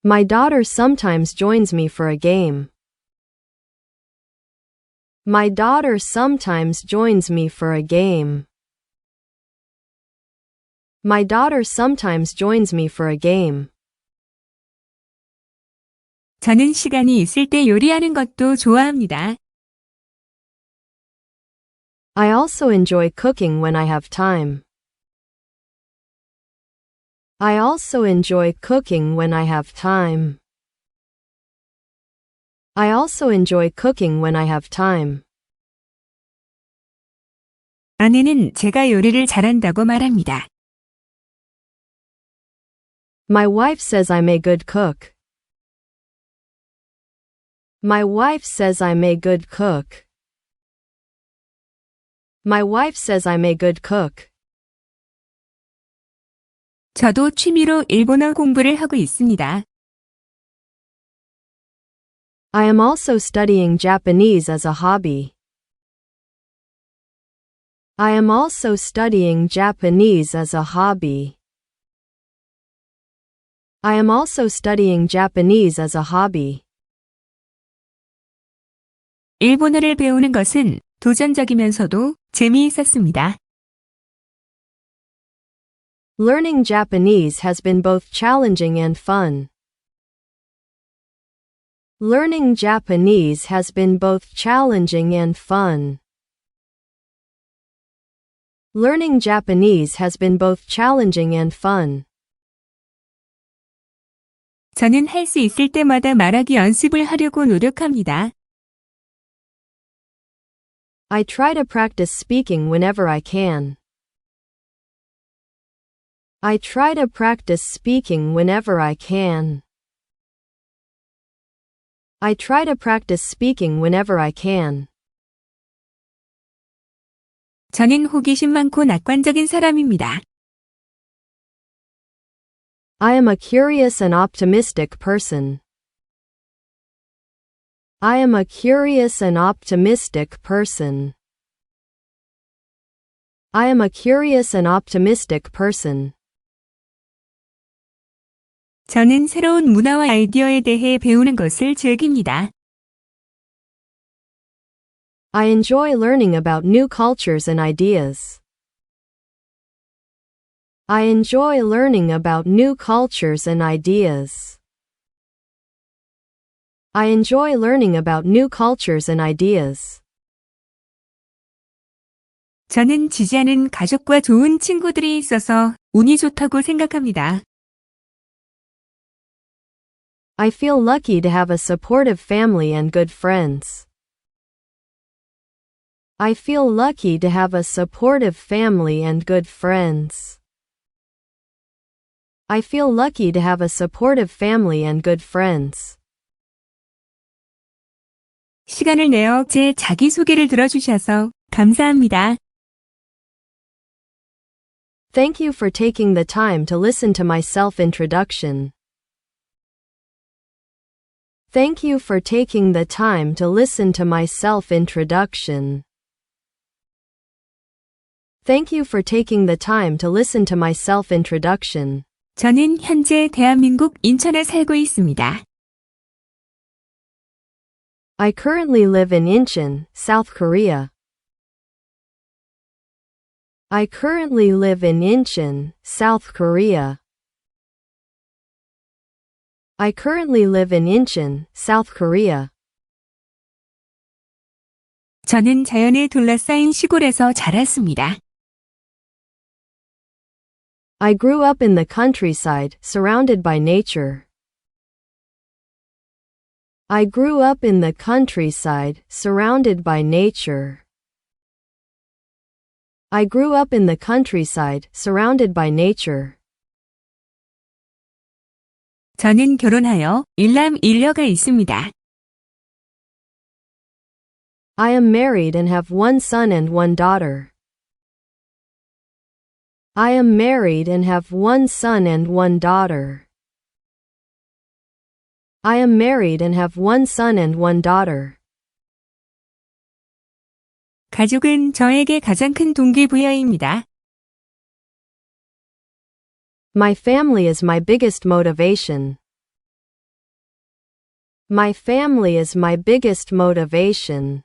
My daughter sometimes joins me for a game. My daughter sometimes joins me for a game. My daughter sometimes joins me for a game. 저는 시간이 있을 때 요리하는 것도 좋아합니다. I also enjoy cooking when I have time. I also enjoy cooking when I have time. I also enjoy cooking when I have time. 아내는 제가 요리를 잘한다고 말합니다. My wife says I'm a good cook. My wife says I'm a good cook. My wife says I'm a good cook. 저도 취미로 일본어 공부를 하고 있습니다. I am also studying Japanese as a hobby. I am also studying Japanese as a hobby. I am also studying Japanese as a hobby. 일본어를 배우는 것은 도전적이면서도 재미있었습니다. Learning Japanese has been both challenging and fun. Learning Japanese has been both challenging and fun. Learning Japanese has been both challenging and fun. 저는 할 수 있을 때마다 말하기 연습을 하려고 노력합니다. I try to practice speaking whenever I can. I try to practice speaking whenever I can. I try to practice speaking whenever I can. 저는 호기심 많고 낙관적인 사람입니다. I am a curious and optimistic person. I am a curious and optimistic person. I am a curious and optimistic person. 저는 새로운 문화와 아이디어에 대해 배우는 것을 즐깁니다. I enjoy learning about new cultures and ideas. I enjoy learning about new cultures and ideas. I enjoy learning about new cultures and ideas. 저는 지지하는 가족과 좋은 친구들이 있어서 운이 좋다고 생각합니다. I feel lucky to have a supportive family and good friends. I feel lucky to have a supportive family and good friends. I feel lucky to have a supportive family and good friends. 시간을 내어 제 자기소개를 들어주셔서 감사합니다. Thank you for taking the time to listen to my self-introduction. Thank you for taking the time to listen to my self-introduction. Thank you for taking the time to listen to my self-introduction. 저는 현재 대한민국 인천에 살고 있습니다. I currently live in Incheon, South Korea. I currently live in Incheon, South Korea. I currently live in Incheon, South Korea. 저는 자연에 둘러싸인 시골에서 자랐습니다. I grew up in the countryside, surrounded by nature. I grew up in the countryside, surrounded by nature. I grew up in the countryside, surrounded by nature. 저는 결혼하여 일남일녀가 있습니다. I am married and have one son and one daughter. I am married and have one son and one daughter. I am married and have one son and one daughter. 가족은 저에게 가장 큰 동기부여입니다. My family is my biggest motivation. My family is my biggest motivation.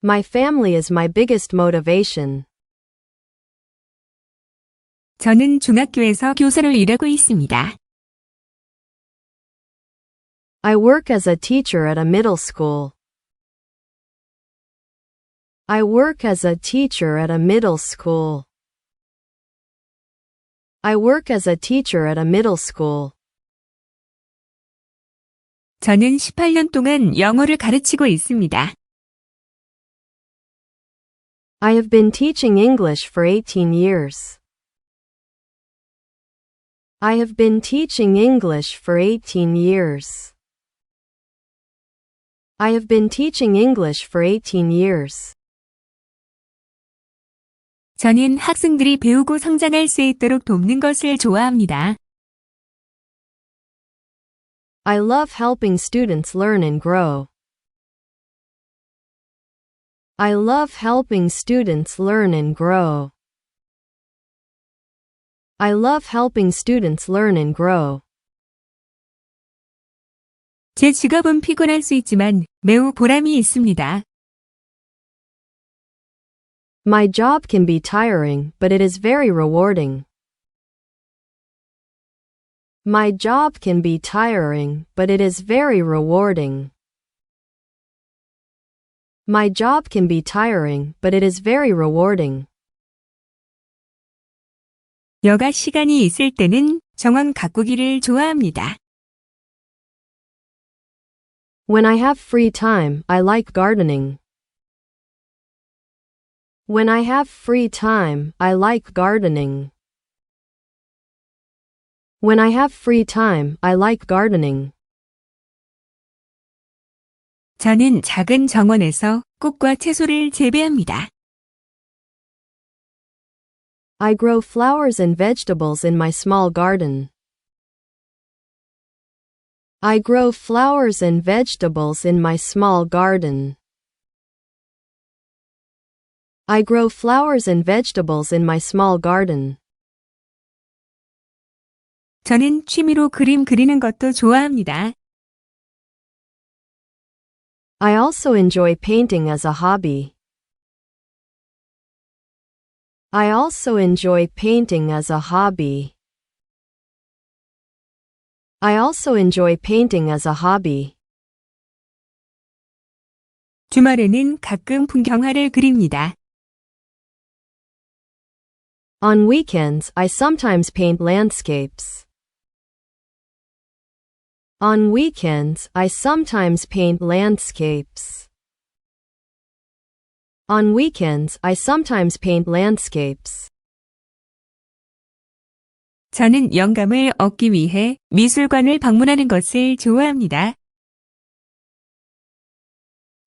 My family is my biggest motivation. 저는 중학교에서 교사로 일하고 있습니다. I work as a teacher at a middle school. I work as a teacher at a middle school. I work as a teacher at a middle school. 저는 18년 동안 영어를 가르치고 있습니다. I have been teaching English for 18 years. I have been teaching English for 18 years. I have been teaching English for 18 years. 저는 학생들이 배우고 성장할 수 있도록 돕는 것을 좋아합니다. I love helping students learn and grow. I love helping students learn and grow. I love helping students learn and grow. 제 직업은 피곤할 수 있지만 매우 보람이 있습니다. My job can be tiring, but it is very rewarding. My job can be tiring, but it is very rewarding. My job can be tiring, but it is very rewarding. 여가 시간이 있을 때는 정원 가꾸기를 좋아합니다. When I have free time, I like gardening. When I have free time, I like gardening. When I have free time, I like gardening. 저는 작은 정원에서 꽃과 채소를 재배합니다. I grow flowers and vegetables in my small garden. I grow flowers and vegetables in my small garden. I grow flowers and vegetables in my small garden. 저는 취미로 그림 그리는 것도 좋아합니다. I also enjoy painting as a hobby. I also enjoy painting as a hobby. I also enjoy painting as a hobby. 주말에는 가끔 풍경화를 그립니다. On weekends, I sometimes paint landscapes. On weekends, I sometimes paint landscapes. On weekends, I sometimes paint landscapes. 저는 영감을 얻기 위해 미술관을 방문하는 것을 좋아합니다.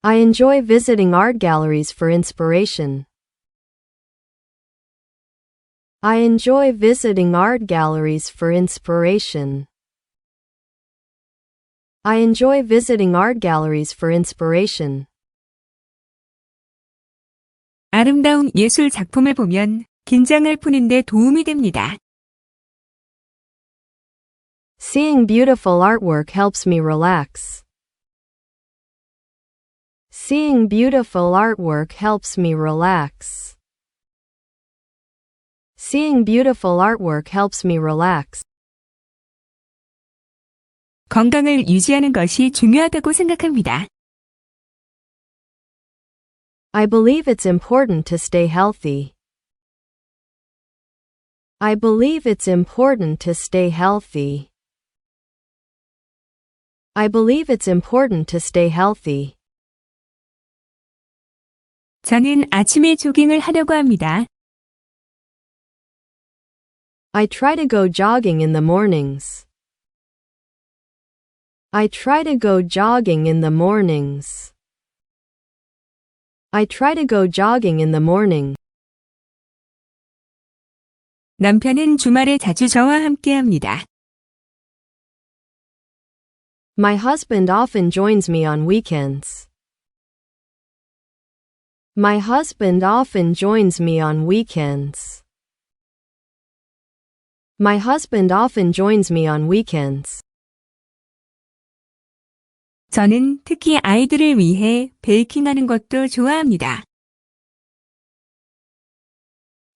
I enjoy visiting art galleries for inspiration. I enjoy visiting art galleries for inspiration. I enjoy visiting art galleries for inspiration. 아름다운 예술 작품을 보면 긴장을 푸는 데 도움이 됩니다. Seeing beautiful artwork helps me relax. Seeing beautiful artwork helps me relax. Seeing beautiful artwork helps me relax. 건강을 유지하는 것이 중요하다고 생각합니다. I believe it's important to stay healthy. I believe it's important to stay healthy. I believe it's important to stay healthy. 저는 아침에 조깅을 하려고 합니다. I try to go jogging in the mornings. I try to go jogging in the mornings. I try to go jogging in the morning. 남편은 주말에 자주 저와 함께합니다. My husband often joins me on weekends. My husband often joins me on weekends. My husband often joins me on weekends. 저는 특히 아이들을 위해 베이킹하는 것도 좋아합니다.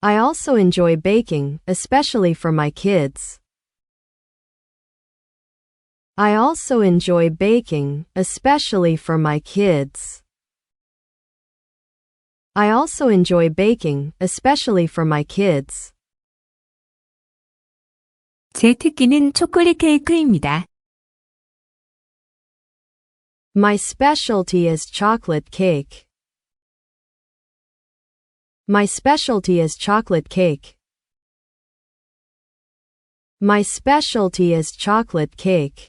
I also enjoy baking, especially for my kids. I also enjoy baking, especially for my kids. I also enjoy baking, especially for my kids. 제 특기는 초콜릿 케이크입니다. My specialty is chocolate cake. My specialty is chocolate cake. My specialty is chocolate cake.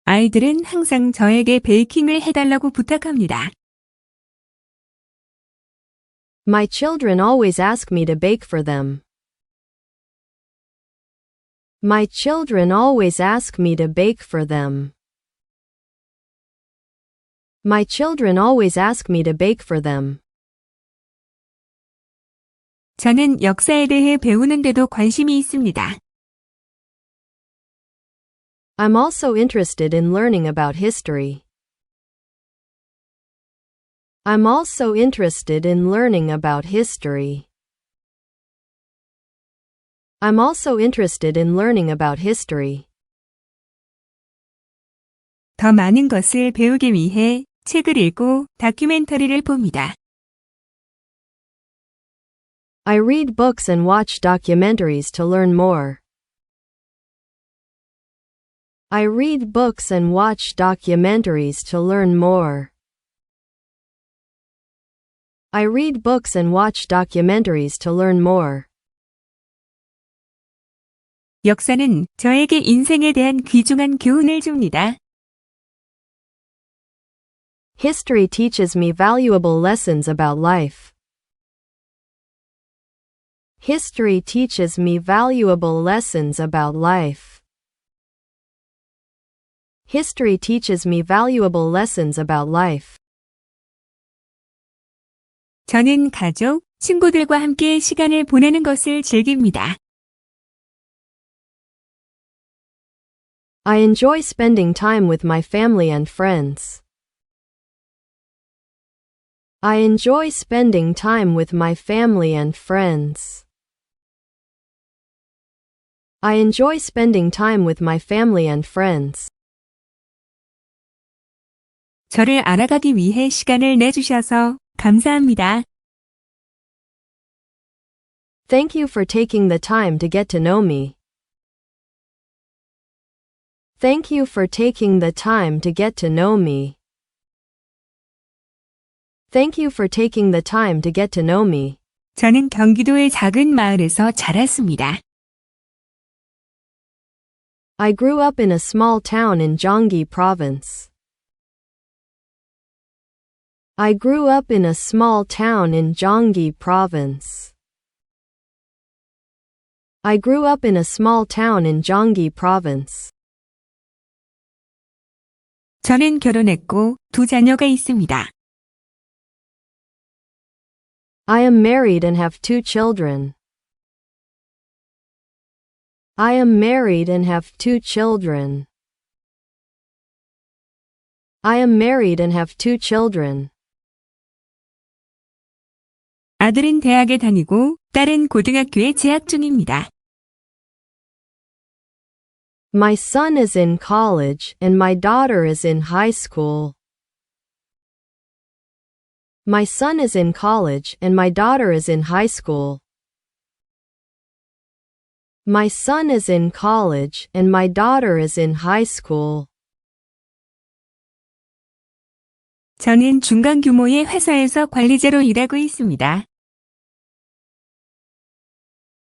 아이들은 항상 저에게 베이킹을 해달라고 부탁합니다. My children always ask me to bake for them. My children always ask me to bake for them. My children always ask me to bake for them. 저는 역사에 대해 배우는데도 관심이 있습니다. I'm also interested in learning about history. I'm also interested in learning about history. I'm also interested in learning about history. 더 많은 것을 배우기 위해 책을 읽고 다큐멘터리를 봅니다. I read books and watch documentaries to learn more. I read books and watch documentaries to learn more. I read books and watch documentaries to learn more. 역사는 저에게 인생에 대한 귀중한 교훈을 줍니다. History teaches me valuable lessons about life. History teaches me valuable lessons about life. History teaches me valuable lessons about life. 저는 가족, 친구들과 함께 시간을 보내는 것을 즐깁니다. I enjoy spending time with my family and friends. I enjoy spending time with my family and friends. I enjoy spending time with my family and friends. 저를 알아가기 위해 시간을 내주셔서 감사합니다. Thank you for taking the time to get to know me. Thank you for taking the time to get to know me. Thank you for taking the time to get to know me. 저는 경기도의 작은 마을에서 자랐습니다. I grew up in a small town in Gyeonggi Province. I grew up in a small town in Gyeonggi Province. I grew up in a small town in Gyeonggi Province. 저는 결혼했고 두 자녀가 있습니다. I am married and have 2 children. I am married and have 2 children. I am married and have 2 children. 아들은 대학에 다니고 딸은 고등학교에 재학 중입니다. My son is in college and my daughter is in high school. My son is in college and my daughter is in high school. My son is in college and my daughter is in high school. 저는 중간 규모의 회사에서 관리자로 일하고 있습니다.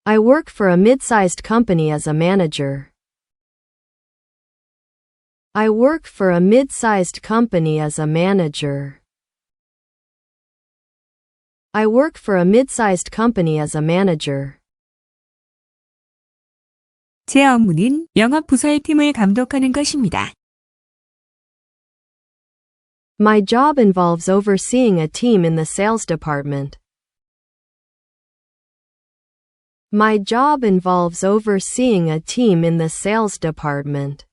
I work for a mid-sized company as a manager. I work for a mid-sized company as a manager. I work for a mid-sized company as a manager. 제 업무는 영업 부서의 팀을 감독하는 것입니다. My job involves overseeing a team in the sales department. My job involves overseeing a team in the sales department.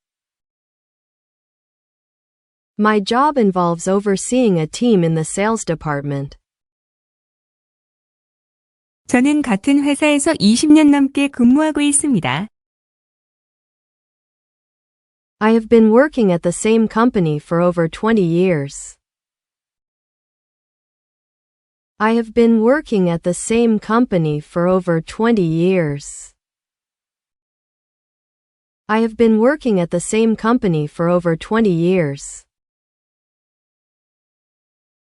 My job involves overseeing a team in the sales department. 저는 같은 회사에서 20년 넘게 근무하고 있습니다. I have been working at the same company for over 20 years. I have been working at the same company for over 20 years. I have been working at the same company for over 20 years.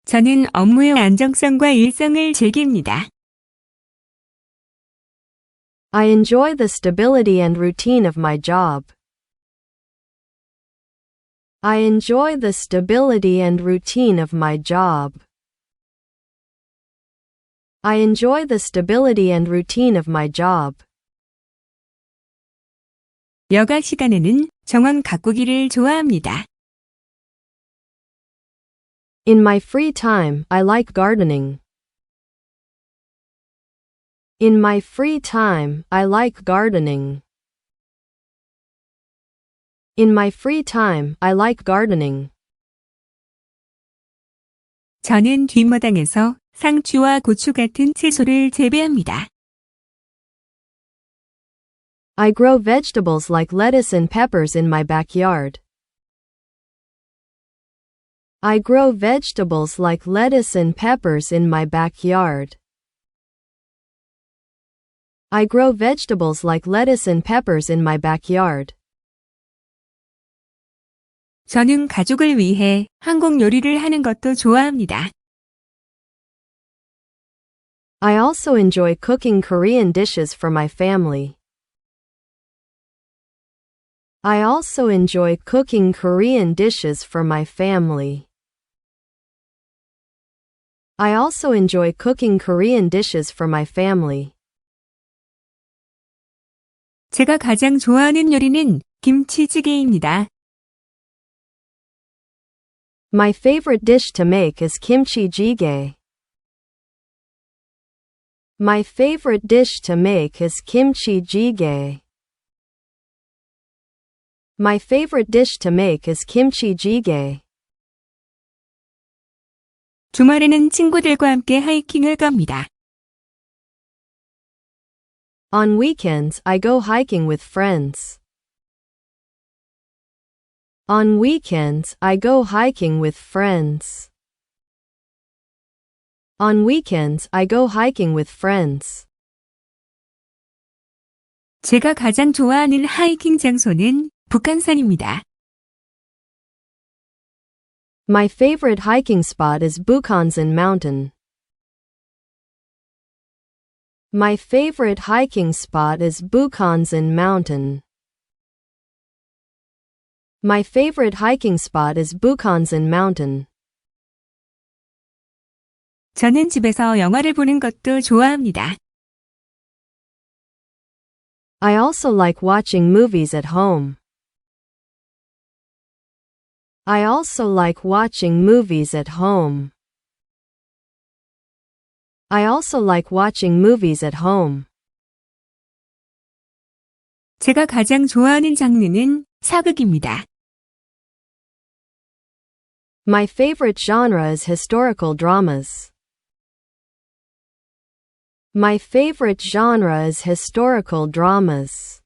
저는 업무의 안정성과 일성을 즐깁니다. I enjoy the stability and routine of my job. I enjoy the stability and routine of my job. I enjoy the stability and routine of my job. 여가 시간에는 정원 가꾸기를 좋아합니다. In my free time, I like gardening. In my free time, I like gardening. In my free time, I like gardening. 저는 뒷마당에서 상추와 고추 같은 채소를 재배합니다. I grow vegetables like lettuce and peppers in my backyard. I grow vegetables like lettuce and peppers in my backyard. I grow vegetables like lettuce and peppers in my backyard. 저는 가족을 위해 한국 요리를 하는 것도 좋아합니다. I also enjoy cooking Korean dishes for my family. I also enjoy cooking Korean dishes for my family. I also enjoy cooking Korean dishes for my family. 제가 가장 좋아하는 요리는 김치찌개입니다. My favorite dish to make is kimchi jjigae. My favorite dish to make is kimchi jjigae. My favorite dish to make is kimchi jjigae. 주말에는 친구들과 함께 하이킹을 갑니다. On weekends, I go hiking with friends. On weekends, I go hiking with friends. On weekends, I go hiking with friends. 제가 가장 좋아하는 하이킹 장소는 북한산입니다. My favorite hiking spot is Bukhansan Mountain. My favorite hiking spot is Bukhansan Mountain. My favorite hiking spot is Bukhansan Mountain. 저는 집에서 영화를 보는 것도 좋아합니다. I also like watching movies at home. I also like watching movies at home. I also like watching movies at home. 제가 가장 좋아하는 장르는 사극입니다. My favorite genre is historical dramas. My favorite genre is historical dramas.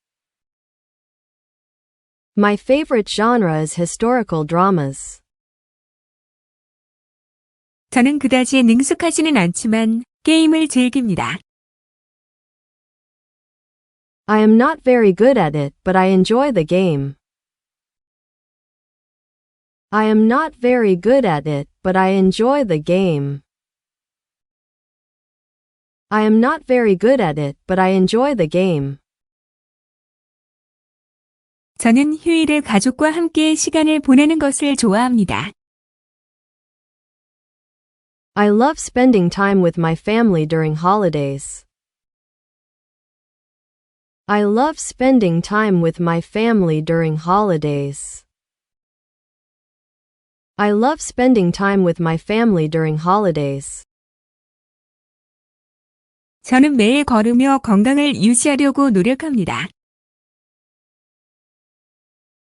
My favorite genre is historical dramas. 저는 그다지 능숙하지는 않지만 게임을 즐깁니다. I am not very good at it, but I enjoy the game. I am not very good at it, but I enjoy the game. I am not very good at it, but I enjoy the game. 저는 휴일에 가족과 함께 시간을 보내는 것을 좋아합니다. I love spending time with my family during holidays. I love spending time with my family during holidays. I love spending time with my family during holidays. 저는 매일 걸으며 건강을 유지하려고 노력합니다.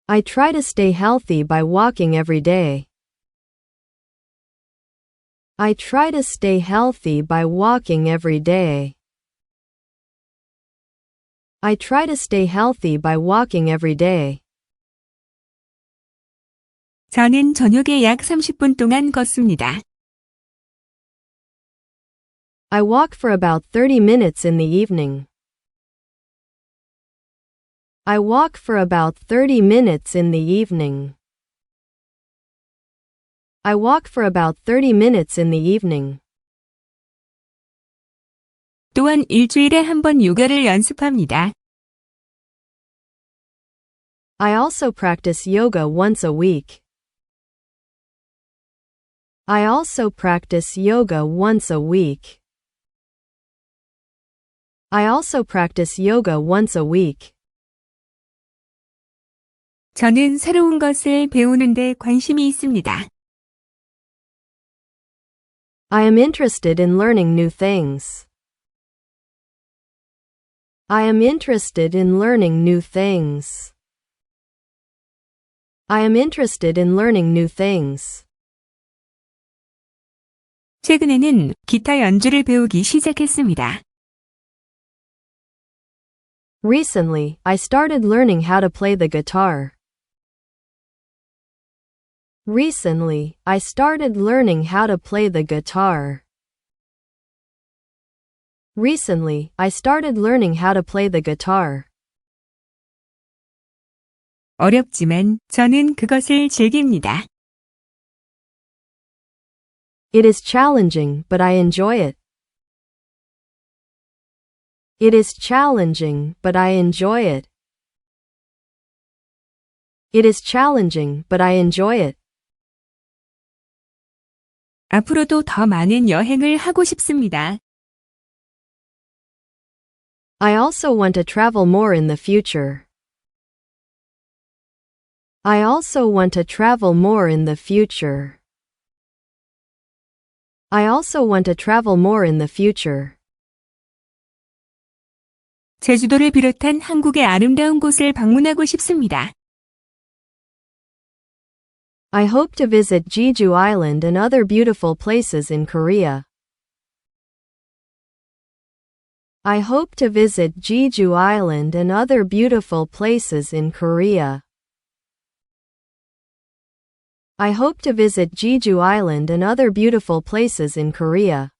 I try to stay healthy by walking every day. I try to stay healthy by walking every day. I try to stay healthy by walking every day. 저는 저녁에 약 30분 동안 걷습니다. I walk for about 30 minutes in the evening. I walk for about 30 minutes in the evening. I walk for about 30 minutes in the evening. 또한 일주일에 한 번 요가를 연습합니다. I also practice yoga once a week. I also practice yoga once a week. I also practice yoga once a week. 저는 새로운 것을 배우는 데 관심이 있습니다. I am interested in learning new things. I am interested in learning new things. I am interested in learning new things. 최근에는 기타 연주를 배우기 시작했습니다. Recently, I started learning how to play the guitar. Recently, I started learning how to play the guitar. Recently, I started learning how to play the guitar. 어렵지만 저는 그것을 즐깁니다. It is challenging, but I enjoy it. It is challenging, but I enjoy it. It is challenging, but I enjoy it. 앞으로도 더 많은 여행을 하고 싶습니다. I also want to travel more in the future. I also want to travel more in the future. I also want to travel more in the future. 제주도를 비롯한 한국의 아름다운 곳을 방문하고 싶습니다. I hope to visit Jeju Island and other beautiful places in Korea. I hope to visit Jeju Island and other beautiful places in Korea. I hope to visit Jeju Island and other beautiful places in Korea.